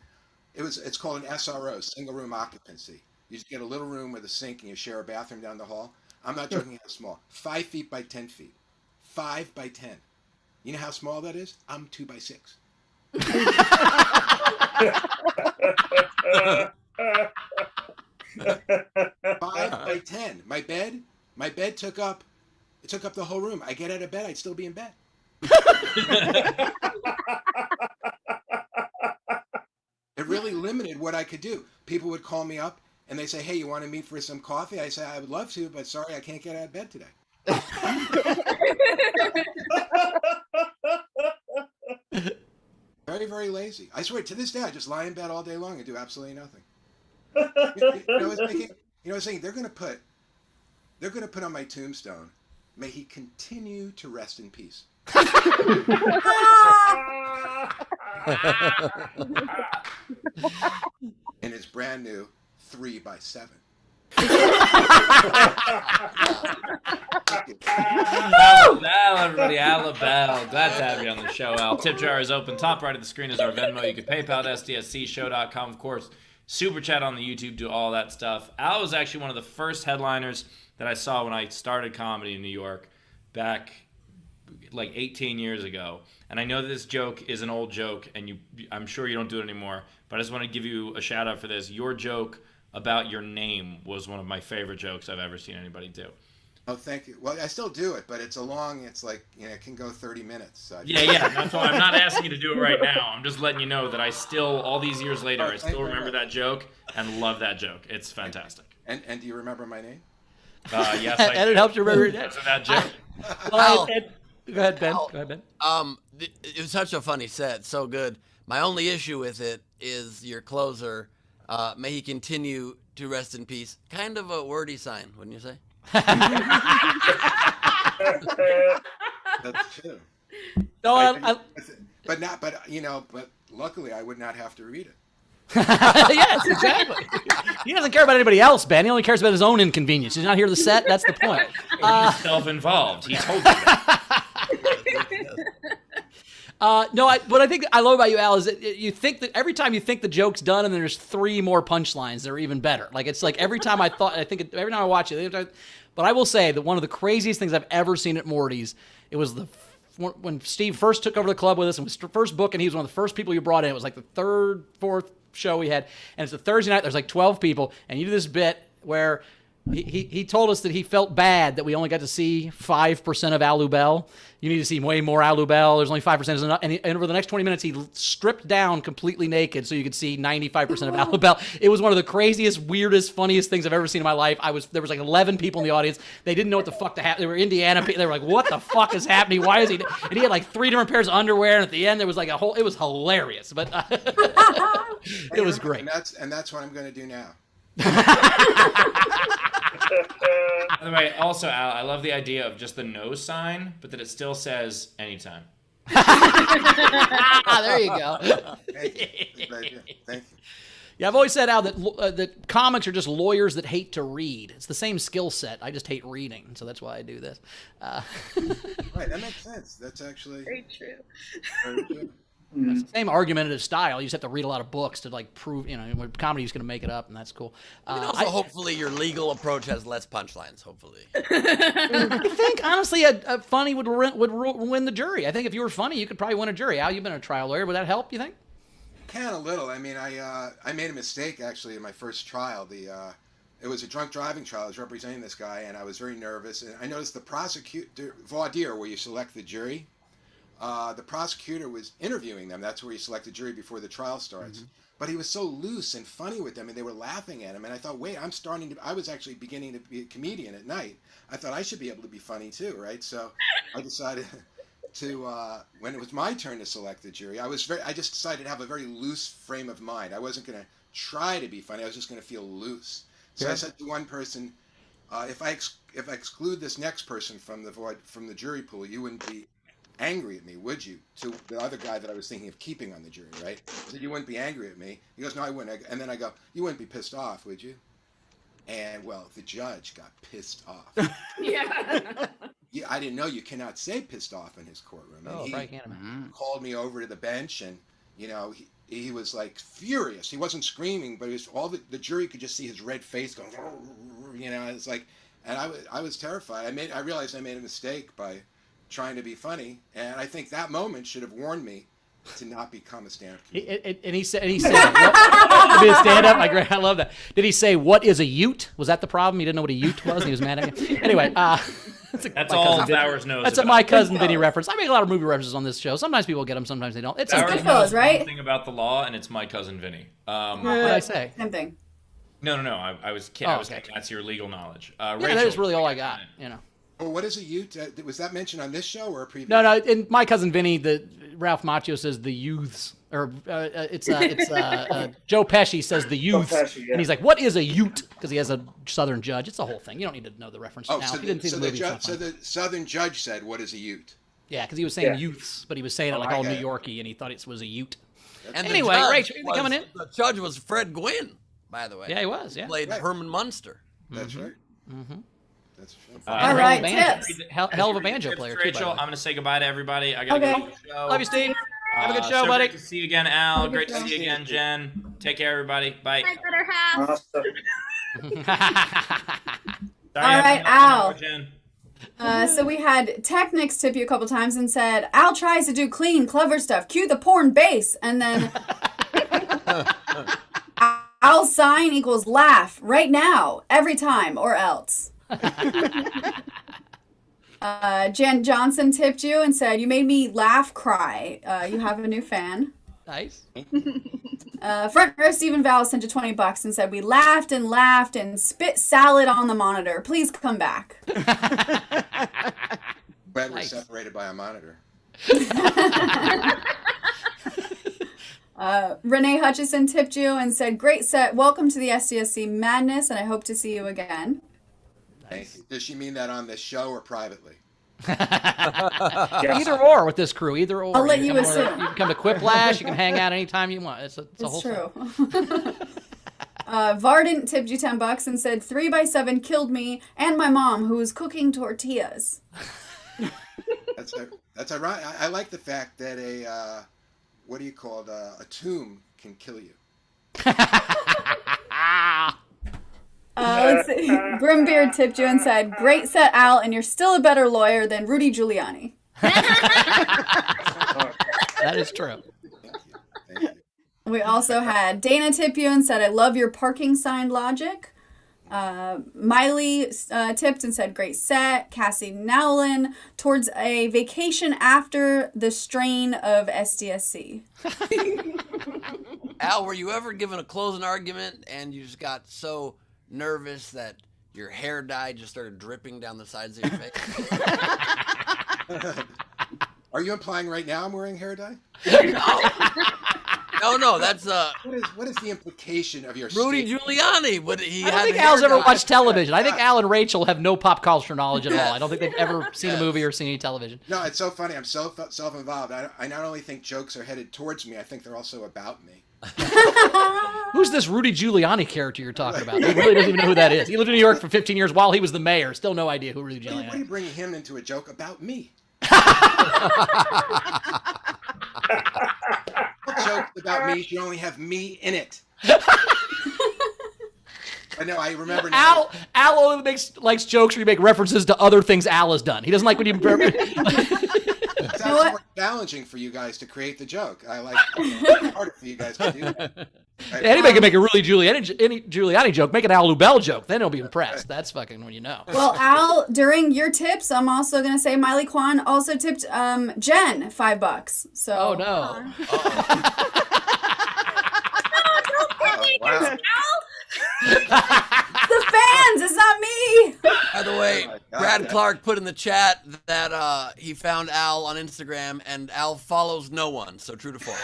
It's called an SRO, single-room occupancy. You just get a little room with a sink, and you share a bathroom down the hall. I'm not joking how small. 5 feet by 10 feet. 5 by 10. You know how small that is? I'm 2 by 6. 5 by 10. My bed took up the whole room. I get out of bed, I'd still be in bed. It really limited what I could do. People would call me up and they say, "Hey, you want to meet for some coffee?" I say, "I would love to, but sorry, I can't get out of bed today." Very, very lazy. I swear, to this day, I just lie in bed all day long and do absolutely nothing. You know, I was thinking they're going to put on my tombstone, "May he continue to rest in peace." In his brand new 3 by 7. Al, everybody, Al Lubel. Glad to have you on the show, Al. Tip jar is open. Top right of the screen is our Venmo. You can PayPal at sdscshow.com, of course. Super chat on the YouTube, do all that stuff. Al was actually one of the first headliners that I saw when I started comedy in New York back like 18 years ago. And I know this joke is an old joke, and I'm sure you don't do it anymore, but I just want to give you a shout out for this. Your joke about your name was one of my favorite jokes I've ever seen anybody do. Oh, thank you. Well, I still do it, but it's like, it can go 30 minutes. So Yeah. That's why I'm not asking you to do it right now. I'm just letting you know that I still, all these years later, I still remember that joke and love that joke. It's fantastic. And do you remember my name? Yes, I And it helps you remember that joke. Go ahead, Ben. It was such a funny set, so good. My only issue with it is your closer, may he continue to rest in peace. Kind of a wordy sign, wouldn't you say? That's true. No, but luckily I would not have to read it. Yes, exactly. He doesn't care about anybody else, Ben. He only cares about his own inconvenience. He's not here to the set. That's the point. He's self-involved. He told you that. What I think I love about you, Al, is that you think that every time you think the joke's done, and then there's 3 more punchlines that are even better. Like it's like every time every time I watch it. But I will say that one of the craziest things I've ever seen at Morty's, it was when Steve first took over the club with us and was first book, and he was one of the first people you brought in. It was like the 3rd, 4th show we had, and it's a Thursday night. There's like 12 people, and you do this bit where he told us that he felt bad that we only got to see 5% of Al Lubel. You need to see way more Al Lubel. There's only 5% enough. And over the next 20 minutes, he stripped down completely naked so you could see 95% of Al Lubel. It was one of the craziest, weirdest, funniest things I've ever seen in my life. There was like 11 people in the audience. They didn't know what the fuck to happen. They were Indiana people. They were like, what the fuck is happening? Why is he? And he had like 3 different pairs of underwear. And at the end, there was like it was hilarious. But it was great. And that's what I'm going to do now. By the way, also, Al, I love the idea of just the no sign, but that it still says anytime. There you go. Thank you. Yeah, I've always said, Al, that comics are just lawyers that hate to read. It's the same skill set. I just hate reading, so that's why I do this. Right, that makes sense. That's actually very true. Very true. It's the same argumentative style. You just have to read a lot of books to like prove, comedy's going to make it up, and that's cool. Hopefully your legal approach has less punchlines, hopefully. I think, honestly, a funny would win the jury. I think if you were funny, you could probably win a jury. Al, you've been a trial lawyer. Would that help, you think? Can a little. I mean, I made a mistake, actually, in my first trial. It was a drunk driving trial. I was representing this guy, and I was very nervous. And I noticed the prosecutor, voir dire, where you select the jury, the prosecutor was interviewing them. That's where you select the jury before the trial starts. Mm-hmm. But he was so loose and funny with them, and they were laughing at him. And I thought, wait, I was actually beginning to be a comedian at night. I thought I should be able to be funny too, right? So I decided to, when it was my turn to select the jury, I just decided to have a very loose frame of mind. I wasn't going to try to be funny. I was just going to feel loose. So I said to one person, if I exclude this next person from the jury pool, you wouldn't be angry at me, would you? To the other guy that I was thinking of keeping on the jury, right? I said, you wouldn't be angry at me. He goes, no, I wouldn't. And then I go, you wouldn't be pissed off, would you? And, well, the judge got pissed off. Yeah. I didn't know you cannot say pissed off in his courtroom. And he called me over to the bench, and, he was, like, furious. He wasn't screaming, but the jury could just see his red face going, it's like, and I was terrified. I realized I made a mistake by trying to be funny, and I think that moment should have warned me to not become a stand-up comedian. And he said, to be a stand-up. I love that. Did he say, what is a ute? Was that the problem? He didn't know what a ute was, and he was mad at you? Anyway, that's all Bowers knows. That's a My Cousin Vinny reference. I make a lot of movie references on this show. Sometimes people get them, sometimes they don't. It's Bowers knows right? One thing about the law, and it's My Cousin Vinny. What did I say? Same thing. No. I was kidding. I was kidding. That's your legal knowledge. Rachel, that is really all I got. Well, what is a ute? Was that mentioned on this show or a previous? No. In My Cousin Vinny, Ralph Macchio says the youths, or it's Joe Pesci says the youths, and he's like, "What is a ute?" Because he has a Southern judge. It's the whole thing. You don't need to know the reference now. So, if you didn't see the movie, so the Southern judge said, "What is a ute?" Yeah, because he was saying youths, but he was saying it like all New Yorky, and he thought it was a ute. And anyway, Rachel, you coming in? The judge was Fred Gwynn, by the way. Yeah, he was. Yeah, played Herman Munster. That's right. Mm-hmm. That's true. All right, tips. Hell of a banjo player, Rachel, too. I'm going to say goodbye to everybody. I got to go to the show. Love you, Steve. Have a good show, so buddy. Great to see you again, Al. Great to see you again, Jen. Take care, everybody. Bye. My better half. All right, Al. So we had Technics tip you a couple times and said, Al tries to do clean, clever stuff. Cue the porn bass. And then Al's sign equals laugh right now, every time, or else. Jan Johnson tipped you and said, you made me laugh cry. You have a new fan. Nice. Front row Stephen Val sent you $20 and said, we laughed and spit salad on the monitor. Please come back. Glad we're separated by a monitor. Renee Hutchison tipped you and said, great set. Welcome to the SDSC madness, and I hope to see you again. Thank you. Does she mean that on this show or privately? Either or with this crew, either or. I'll let you assume. You can come to Quiplash. You can hang out anytime you want. It's a whole true. thing. Vardent tipped you $10 and said 3x7 killed me and my mom who was cooking tortillas. That's ironic. I like the fact that a what do you call it? A tomb can kill you. Let's see. Grimbeard tipped you and said, great set, Al, and you're still a better lawyer than Rudy Giuliani. That is true. Thank you. We also had Dana tip you and said, I love your parking sign logic. Miley tipped and said, great set. Cassie Nowlin, towards a vacation after the strain of SDSC. Al, were you ever given a closing argument and you just got so nervous that your hair dye just started dripping down the sides of your face? Are you implying right now I'm wearing hair dye? No, that's What is the implication of your Rudy statement? Giuliani. I don't think Al's ever watched television. I think Al and Rachel have no pop culture knowledge at all. I don't think they've ever seen a movie or seen any television. No, it's so funny. I'm so self-involved. I not only think jokes are headed towards me, I think they're also about me. Who's this Rudy Giuliani character you're talking about? He really doesn't even know who that is. He lived in New York for 15 years while he was the mayor. Still no idea who Rudy Giuliani is. Why are you bringing him into a joke about me? Jokes about me should only have me in it. I know. I remember now. Al only likes jokes where you make references to other things Al has done. He doesn't like when you. It's actually more challenging for you guys to create the joke. I like it's harder for you guys to do that. Anybody can make a really Giuliani joke. Make an Al Lubel joke. Then he'll be impressed. That's fucking when you know. Well, Al, during your tips, I'm also going to say Miley Kwan also tipped Jen $5. So. Oh, no. Wow. The fans, it's not me. By the way, Brad Clark put in the chat that he found Al on Instagram, and Al follows no one, so true to form.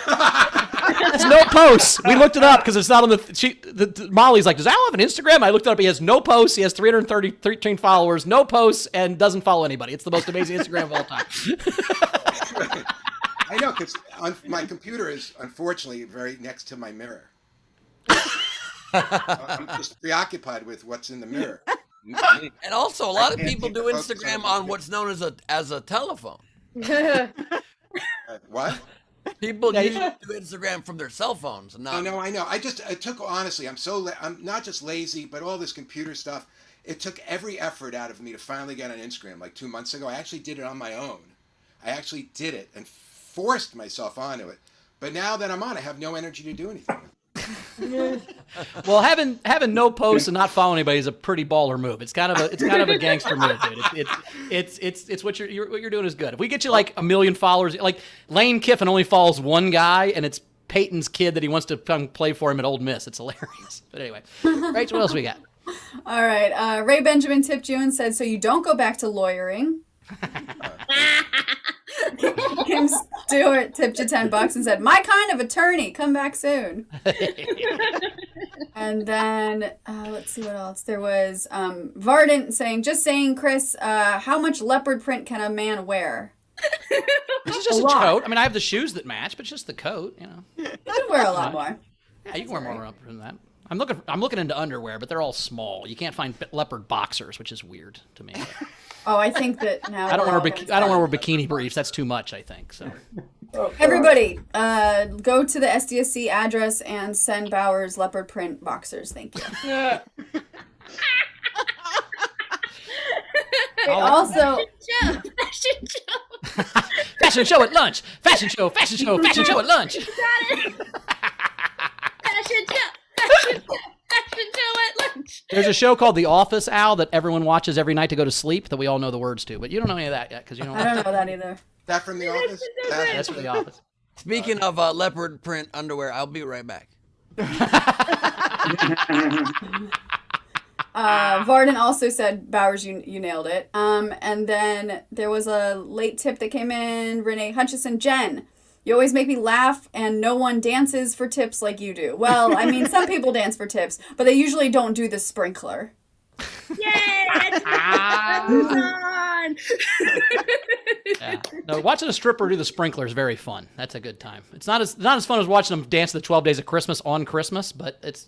There's no posts. We looked it up because it's not on the Molly's like, does Al have an Instagram? I looked it up. He has no posts. He has 313 followers, no posts, and doesn't follow anybody. It's the most amazing Instagram of all time. I know, because my computer is unfortunately very next to my mirror. I'm just preoccupied with what's in the mirror. And also, a lot of people do Instagram on what's known as a telephone. What? People usually do Instagram from their cell phones. And not... No, I know. It took, honestly, I'm not just lazy, but all this computer stuff. It took every effort out of me to finally get on Instagram. Like 2 months ago, I actually did it on my own. I actually did it and forced myself onto it. But now that I'm on, I have no energy to do anything. Well, having no posts and not following anybody is a pretty baller move. It's kind of a gangster move, dude. It's what you're doing is good. If we get you like 1 million followers, like Lane Kiffin only follows one guy, and it's Peyton's kid that he wants to come play for him at Ole Miss. It's hilarious. But anyway, Rachel, what else we got? All right, Ray Benjamin tipped you and said, so you don't go back to lawyering. Kim Stewart tipped you $10 and said, my kind of attorney, come back soon. And then let's see what else there was. Vardent saying, just saying, Chris, how much leopard print can a man wear? This is just a coat. I mean, I have the shoes that match, but just the coat, you know. You can wear a lot more. Yeah, you can wear more up than that. I'm looking into underwear, but they're all small. You can't find leopard boxers, which is weird to me. Oh, I think that now I don't want to wear bikini briefs. That's too much, I think. So everybody, go to the SDSC address and send Bowers leopard print boxers. Thank you. Also, fashion show at lunch. Fashion show at lunch. Got it. Fashion show at lunch. There's a show called The Office, Al, that everyone watches every night to go to sleep that we all know the words to, but you don't know any of that yet because you don't. I don't know that either. That from The Office? That's from The Office. Speaking of leopard print underwear, I'll be right back. Varden also said, Bowers, you nailed it. And then there was a late tip that came in. Renee Hutchison, Jen, you always make me laugh, and no one dances for tips like you do. Well, I mean, some people dance for tips, but they usually don't do the sprinkler. Yay! Move on. Yeah. No, watching a stripper do the sprinkler is very fun. That's a good time. It's not as fun as watching them dance the 12 Days of Christmas on Christmas, but it's.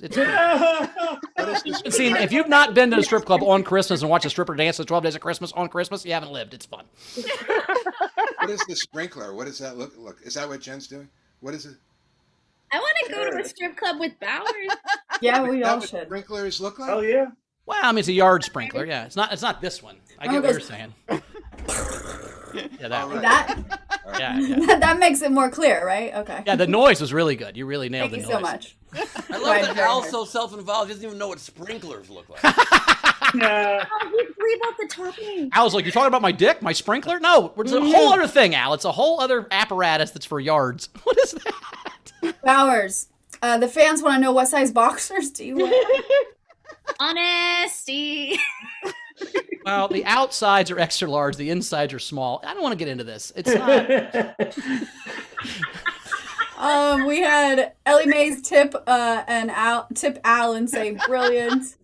See, if you've not been to a strip club on Christmas and watched a stripper dance the 12 Days of Christmas on Christmas, you haven't lived. It's fun. What is the sprinkler? What does that look? Is that what Jen's doing? What is it? I want to go to a strip club with Bowers. Yeah, we all what should. Sprinklers look like? Oh yeah. Well, I mean, it's a yard sprinkler. Yeah, it's not this one. I get what you're saying. Yeah, that one. That? Yeah. That makes it more clear, right? Okay. Yeah, the noise was really good. You really nailed Thank the you noise. so much. I love that Al's so self-involved. He doesn't even know what sprinklers look like. Yeah. Oh, leave out the topping. I was like, "You're talking about my dick, my sprinkler?" No, it's a whole other thing, Al. It's a whole other apparatus that's for yards. What is that? Bowers, the fans want to know what size boxers do you wear? Honesty. Well, the outsides are extra large, the insides are small. I don't want to get into this. It's not. We had Ellie Mae's tip Al and say brilliant.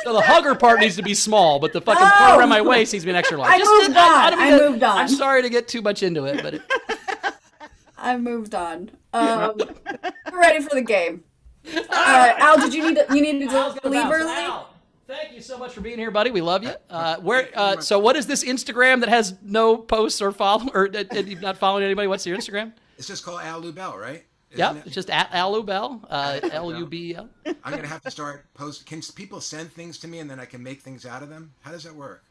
So the hugger part needs to be small, but the fucking part around my waist needs to be an extra large. I moved on. I'm sorry to get too much into it, but I moved on. We're ready for the game. Al, did you needed to leave early? Al, thank you so much for being here, buddy. We love you. So what is this Instagram that has no posts or follow, or you've not following anybody? What's your Instagram? It's just called Al Lubel, right? Yep, it's just at Al Lubel, Lubel. I'm going to have to start Can people send things to me and then I can make things out of them? How does that work?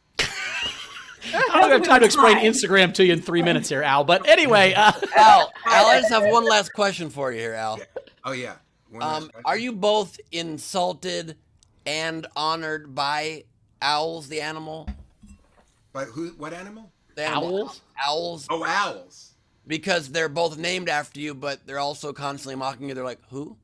I don't have time to explain Instagram to you in 3 minutes here, Al. But anyway, Al, I just have one last question for you here, Al. Yeah. Oh yeah. Are you both insulted and honored by owls, the animal? By who? What animal? The animal. Owls? Owls. Oh, owls. Because they're both named after you, but they're also constantly mocking you. They're like, who?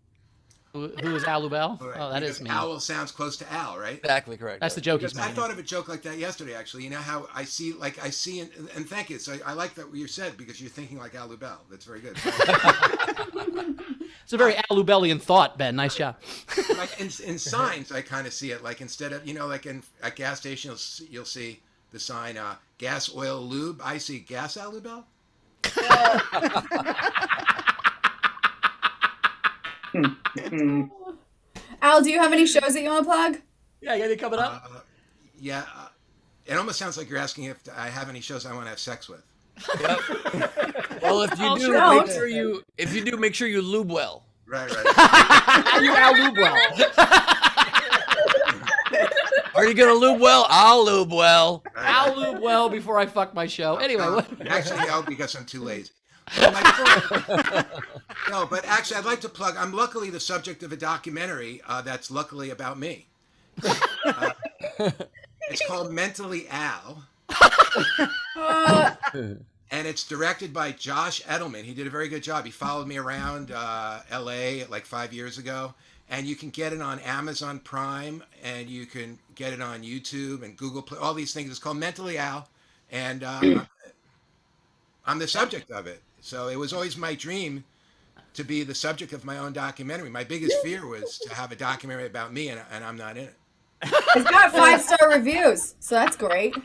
Who is Al Lubel? Right. Oh, that because is me. Owl sounds close to Al, right? Exactly correct. That's the joke Because he's I making. thought of a joke like that yesterday, actually. You know how I see, and thank you. So I like that what you said because you're thinking like Al Lubel. That's very good. It's a very Al Lubelian thought, Ben. Nice job. Like in signs, I kind of see it. Like instead of, like at gas station, you'll see the sign, gas, oil, lube. I see gas Al Lubel. Al, do you have any shows that you want to plug? Yeah, you got any coming up? Yeah. It almost sounds like you're asking if I have any shows I want to have sex with. Yep. Well, if you do, make sure you lube well. Right. You Al Lube well. Are you gonna lube well? I'll lube well. I'll lube well before I fuck my show. Anyway, actually, no, because I'm too lazy. No, but actually, I'd like to plug. I'm luckily the subject of a documentary that's luckily about me. It's called Mentally Al. And it's directed by Josh Edelman. He did a very good job. He followed me around LA like 5 years ago. And you can get it on Amazon Prime, and you can get it on YouTube and Google Play, all these things. It's called Mentally Al. And I'm the subject of it. So it was always my dream to be the subject of my own documentary. My biggest fear was to have a documentary about me, and I'm not in it. It's got 5-star reviews, so that's great.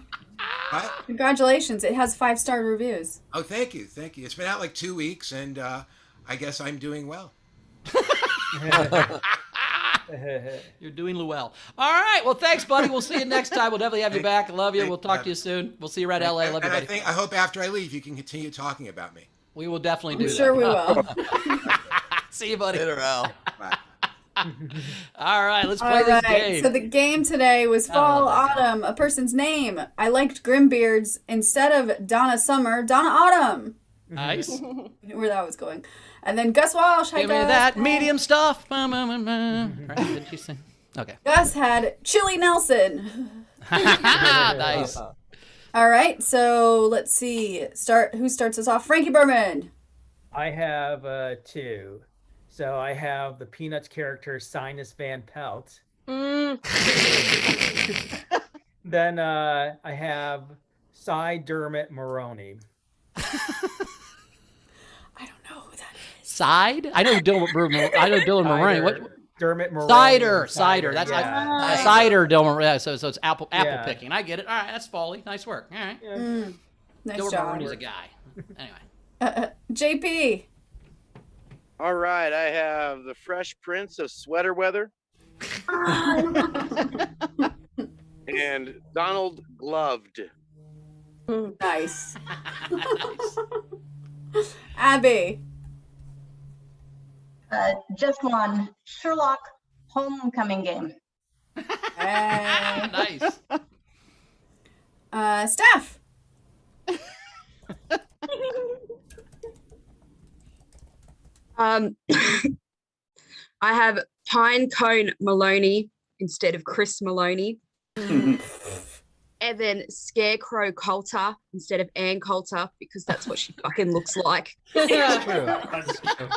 What? Congratulations. It has 5-star reviews. Oh, thank you. It's been out like 2 weeks, and I guess I'm doing well. You're doing well. All right. Well, thanks, buddy. We'll see you next time. We'll definitely have you back. Love you. We'll talk to you soon. We'll see you right at LA. Love you, buddy. I hope after I leave, you can continue talking about me. We will definitely do I'm that. sure we will. See you, buddy. Later, Al. Bye. All right, let's play this game. So the game today was fall, autumn, a person's name. I liked Grimbeards instead of Donna Summer, Donna Autumn. Nice. Where that was going. And then Gus Walsh. Hi, Give me Gus. that medium stuff. Right, did she sing? Okay. Gus had Chili Nelson. Nice. All right, so let's see. Who starts us off? Frankie Berman. I have 2. So I have the Peanuts character Sinus Van Pelt. Then I have Cy Dermot Maroney. Side? I know Dylan Moran. What? Dermot Maroney. Cider. That's yeah. cider. Dylan. Yeah, so it's apple Yeah. picking. I get it. All right, that's folly. Nice work. All right. Nice Dylan job. Mulroney's a guy. Anyway. JP. All right, I have the Fresh Prince of Sweater Weather and Donald Gloved. Nice. Abby. Just one Sherlock Homecoming Game. Nice. Steph. I have Pine Cone Maloney instead of Chris Maloney. And then Scarecrow Coulter instead of Ann Coulter because that's what she fucking looks like. That's true.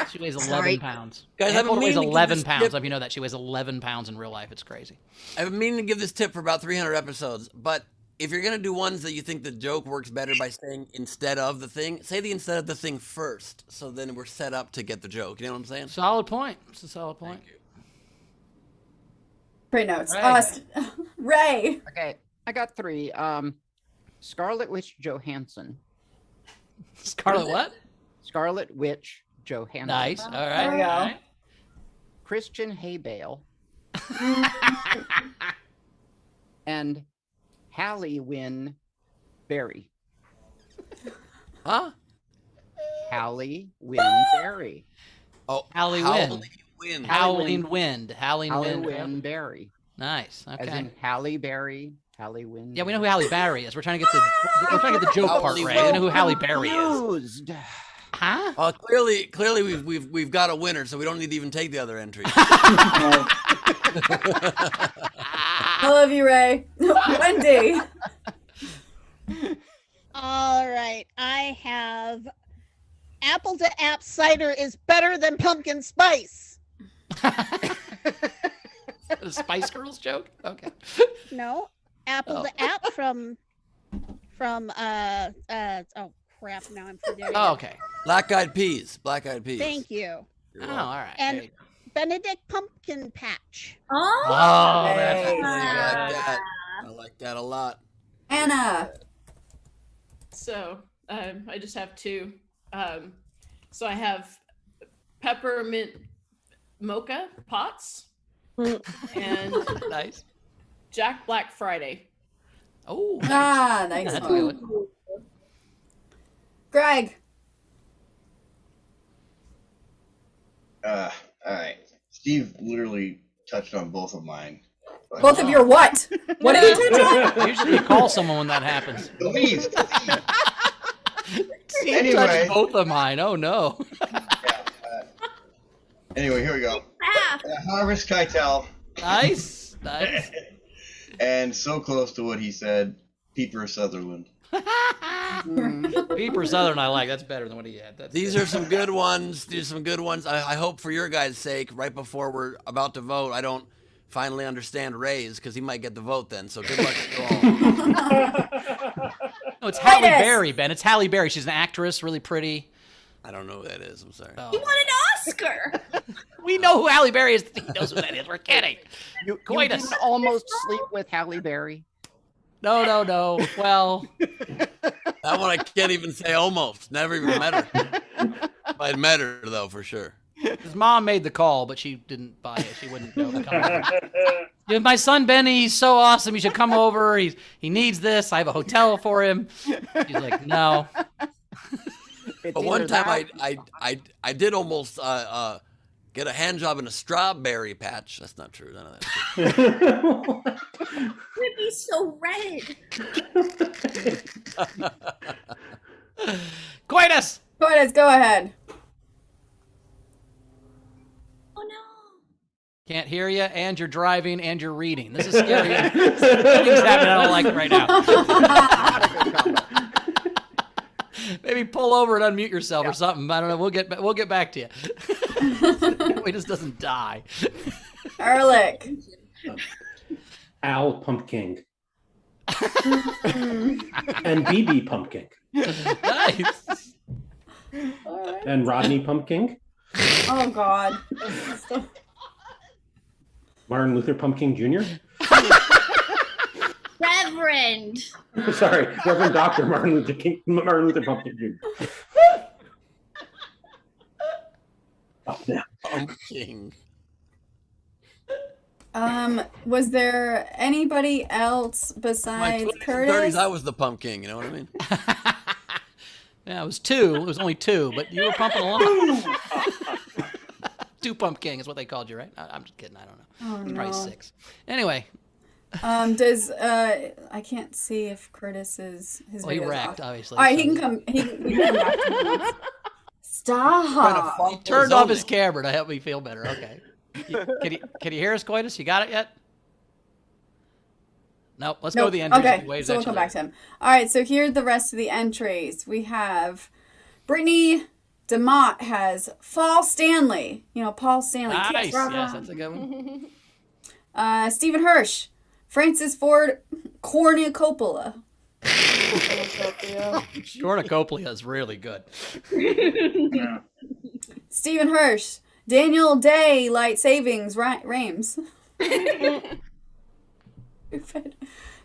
She weighs 11 pounds. Guys, Ann I've been weighs meaning to give 11 this pounds. tip- If you know that, she weighs 11 pounds in real life. It's crazy. I've been meaning to give this tip for about 300 episodes, but if you're going to do ones that you think the joke works better by saying instead of the thing, say the instead of the thing first, so then we're set up to get the joke. You know what I'm saying? Solid point. It's a solid point. Great notes. Ray. Ray. Okay, I got 3. Scarlet Witch Johansson. Scarlet what? Scarlet Witch Johansson. Nice. All right. There we go. All right. Christian Haybale. And Hallie Wynn Berry. Huh? Hallie Wynn Berry. Oh, Hallie Howling Wind. Wind. Howling Wind. Howling Hallie Wind. Wynn Berry. Nice. As Okay. in Halle Berry. Hallie Wynn. Yeah, we know who Halle Berry is. We're trying to get the joke part Howling right. We know who Wind. Halle Berry is. Confused. Huh? Clearly we've got a winner, so we don't need to even take the other entry. I love you, Ray. Wendy. All right. I have apple to app cider is better than pumpkin spice. The Spice Girls joke? Okay. No, apple Oh. to app from oh crap, now I'm forgetting. Oh, okay. Black Eyed Peas. Black Eyed Peas. Thank you. Oh, all right. And There you go. Benedict Pumpkin Patch. Oh, that's I like that. I like that a lot. Anna. So I just have 2. So I have peppermint mocha pots and Nice. Jack Black Friday. Oh, Ah, nice That's one. good. Greg. All right. Steve literally touched on both of mine. But Both of your what? What did you touch on? Usually you call someone when that happens. Louise. Steve Anyway. touched both of mine. Oh, no. Anyway, here we go. Harvest Keitel. Nice. Nice. And so close to what he said, Peeper Sutherland. Peeper Southern I like. That's better than what he had. These are some good ones. These are some good ones. I hope for your guys' sake, right before we're about to vote, I don't finally understand Ray's because he might get the vote then. So good luck to you all. No, it's Halle Berry, Ben. It's Halle Berry. She's an actress, really pretty. I don't know who that is. I'm sorry. He won an Oscar. We know who Halle Berry is. He knows who that is. We're kidding. You Coitus. didn't almost sleep with Halle Berry. No. Well, That one I can't even say almost. Never even met her. I'd met her though for sure. his mom made the call, but she didn't buy it. She wouldn't know. Yeah, my son Benny, he's so awesome. You should come over. He needs this. I have a hotel for him. She's like, no. But one time I did almost get a hand job in a strawberry patch. That's not true. None of that. Would be so red. Coitus, go ahead. Can't hear you, and you're driving, and you're reading. This is scary. Things happening I don't like right now. Maybe pull over and unmute yourself or something. I don't know. We'll get back to you. He just doesn't die. Ehrlich. Al Pumpkin. And BB Pumpkin. Nice. And Rodney Pumpkin. Oh God. Martin Luther Pumpkin Jr. Reverend. Sorry, Reverend Dr. Martin Luther Pumpkin Jr. Pumpkin. Was there anybody else My besides 20s and Curtis? 30s, I was the pumpkin. You know what I mean? Yeah, it was two. It was only two, but you were pumping along. Two Pumpkin is what they called you, right? I'm just kidding. I don't know. Oh, Probably no. 6. Anyway. Does I can't see if Curtis is his. Well, he video's wracked, off. obviously. All right, so- he can come. He can come back to me. Stop. He turned off his camera to help me feel better. Okay. Can you hear us, Coitus? You got it yet? Nope. Let's go to the entries. Okay, Waves so we'll at you come later. back to him. All right, so here are the rest of the entries. We have Brittany DeMott has Paul Stanley. You know, Paul Stanley. Nice. Kiss, rock, Yes, rock. that's a good one. Stephen Hirsch, Francis Ford Cornucopia. Cornucopia is really good. Stephen Hirsch, Daniel Day, Light Savings, Rames.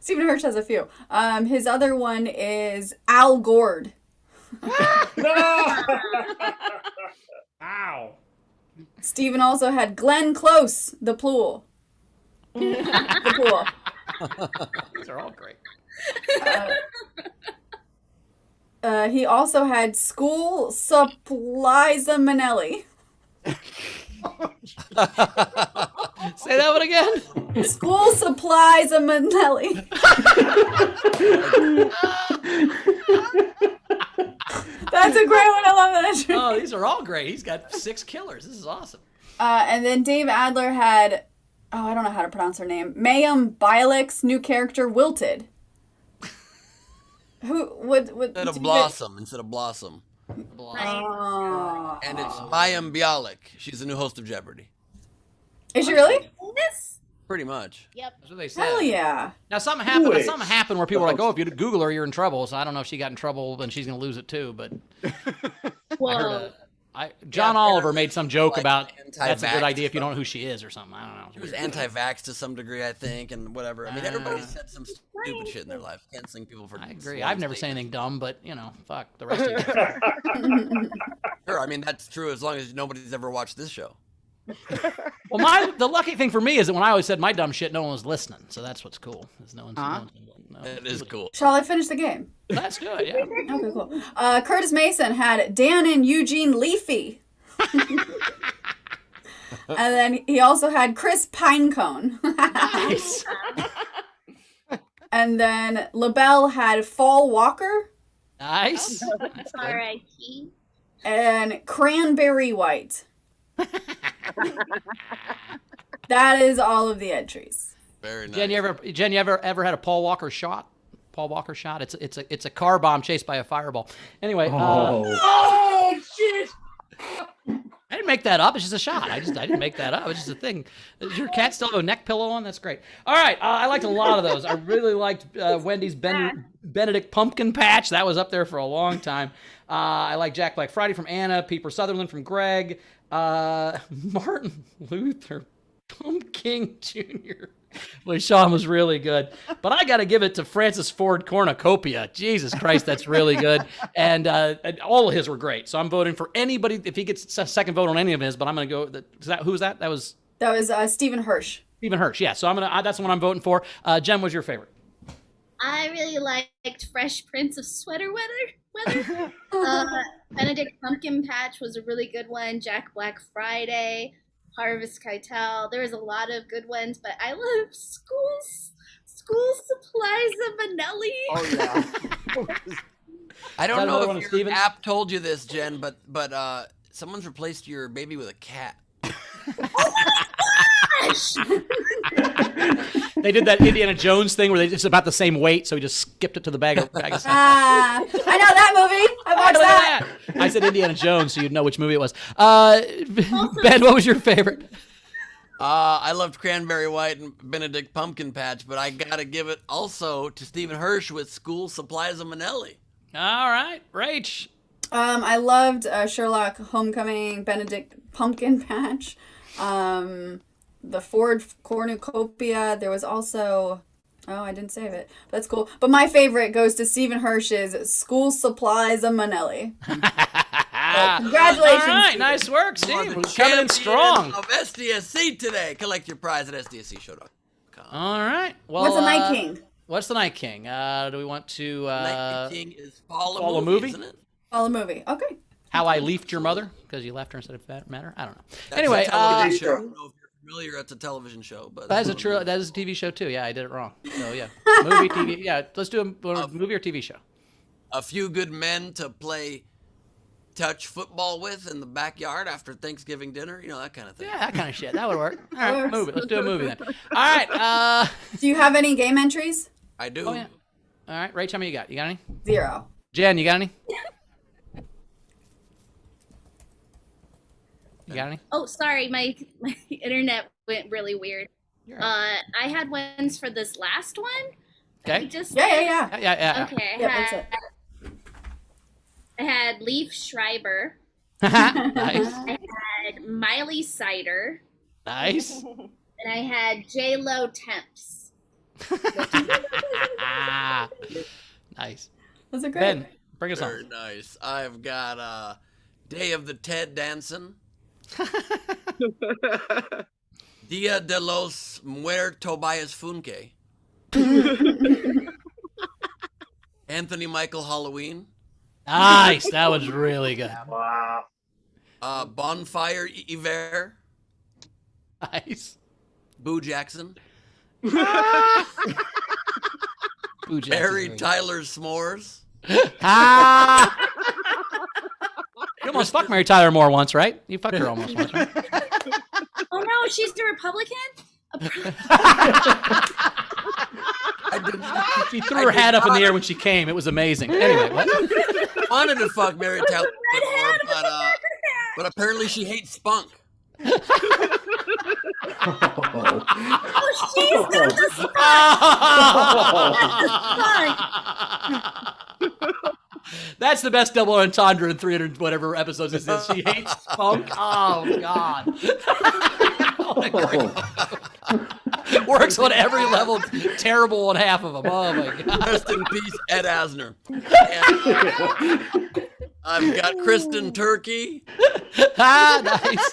Stephen Hirsch has a few. His other one is Al Gord. Ow. Stephen also had Glenn Close, the pool. The pool. These are all great. He also had School Supplies Manelli. Say that one again. School Supplies Manelli. That's a great one. I love that entry. Oh, these are all great. He's got 6 killers. This is awesome. And then Dave Adler had, I don't know how to pronounce her name. Mayim Bialik's new character, Wilted. Who would Instead of Blossom. Oh. And it's Mayim Bialik. She's the new host of Jeopardy. Is she really? Pretty much. Yep. That's what they said. Hell yeah. Now something happened where people were like, "Oh, if you Google her, you're in trouble." So I don't know if she got in trouble and she's going to lose it too. But Whoa. John Oliver made some joke about that's a anti-vax good idea if you don't know who she is or something. I don't know. She was anti-vax to some degree, I think, and whatever. I mean, everybody said some stupid shit in their life. Canceling people for. I agree. I've never said anything dumb, but fuck the rest of you. Sure, I mean that's true as long as nobody's ever watched this show. Well, the lucky thing for me is that when I always said my dumb shit, no one was listening. So that's what's cool. Is no one's It is cool. Shall I finish the game? That's good, yeah. Okay, cool. Curtis Mason had Dan and Eugene Leafy. And then he also had Chris Pinecone. Nice. And then Lubel had Fall Walker. Nice. R.I.P. And Cranberry White. That is all of the entries. Very nice. Jen, you ever had a Paul Walker shot? Paul Walker shot. It's a car bomb chased by a fireball. Anyway. Oh shit! I didn't make that up. It's just a shot. I didn't make that up. It's just a thing. Does your cat still have a neck pillow on? That's great. All right. I liked a lot of those. I really liked Wendy's Benedict Pumpkin Patch. That was up there for a long time. I like Jack Black Friday from Anna, Peeper Sutherland from Greg, Martin Luther Pumpkin Jr. Well, Sean was really good. But I got to give it to Francis Ford Cornucopia. Jesus Christ, that's really good. And all of his were great. So I'm voting for anybody, if he gets a second vote on any of his, but I'm going to go, who was that? That was Stephen Hirsch. Stephen Hirsch, yeah. So that's the one I'm voting for. Jen, what's your favorite? I really liked Fresh Prince of Sweater Weather. Benedict Pumpkin Patch was a really good one. Jack Black Friday, Harvest Keitel. There was a lot of good ones, but I love School Supplies of Manelli. Oh yeah. I don't know if your app told you this, Jen, but someone's replaced your baby with a cat. Oh my God! gosh! They did that Indiana Jones thing where it's about the same weight, so he just skipped it to the bag of sand. I know that movie. I watched Look that. at that. I said Indiana Jones, so you'd know which movie it was. Ben, what was your favorite? I loved Cranberry White and Benedict Pumpkin Patch, but I gotta give it also to Stephen Hirsch with School Supplies of Manelli. All right, Rach. I loved Sherlock Homecoming, Benedict Pumpkin Patch, the Ford Cornucopia. There was also, I didn't save it. That's cool. But my favorite goes to Stephen Hirsch's School Supplies of Manelli. Congratulations. All right, Stephen. nice work, Steve. The We're coming in strong. Of SDSC today. Collect your prize at SDSCshow.com. All right. Well, What's the Night King? What's the Night King? Do we want to Night King is follow a movie? Isn't it? Follow a movie. Okay. How I Leafed Your Mother? Because you left her instead of matter? I don't know. That's Anyway, a television show. I don't know if you're familiar, it's a television show. But that is a TV show too. Yeah, I did it wrong. So yeah, movie, TV. Yeah, let's do a movie or TV show. A few good men to play touch football with in the backyard after Thanksgiving dinner. You know, that kind of thing. Yeah, that kind of shit. That would work. All right, movie. Let's do a movie then. All right. Do you have any game entries? I do. Oh, yeah. All right, Rach, how many you got? You got any? 0. Jen, you got any? You got any? Oh, sorry, my internet went really weird. I had ones for this last one. Okay. Yeah. Okay. I had Leaf Schreiber. Nice. I had Miley Cider. Nice. And I had J-Lo Temps. Nice. Those are great. Ben, bring us Very on. nice. I've got Day of the Ted Dancing. Dia de los Muertos Funke. Anthony Michael Halloween. Nice. That was really good. Wow. Bonfire Iver. Nice. Boo Jackson. Boo Jackson's Barry really good. Tyler S'mores. You almost fucked Mary Tyler Moore once, right? You fucked her almost once, right? Oh no, she's the Republican? She threw her hat up in the air when she came. It was amazing. Anyway, what? Wanted to fuck Mary Tyler Moore, but apparently she hates spunk. Oh, she's got the spunk. That's the best double entendre in 300 whatever episodes this is. She hates spunk. Oh, God. Works on every level. Terrible on half of them. Oh, my God. Rest in peace, Ed Asner. And I've got Kristen Turkey. Nice.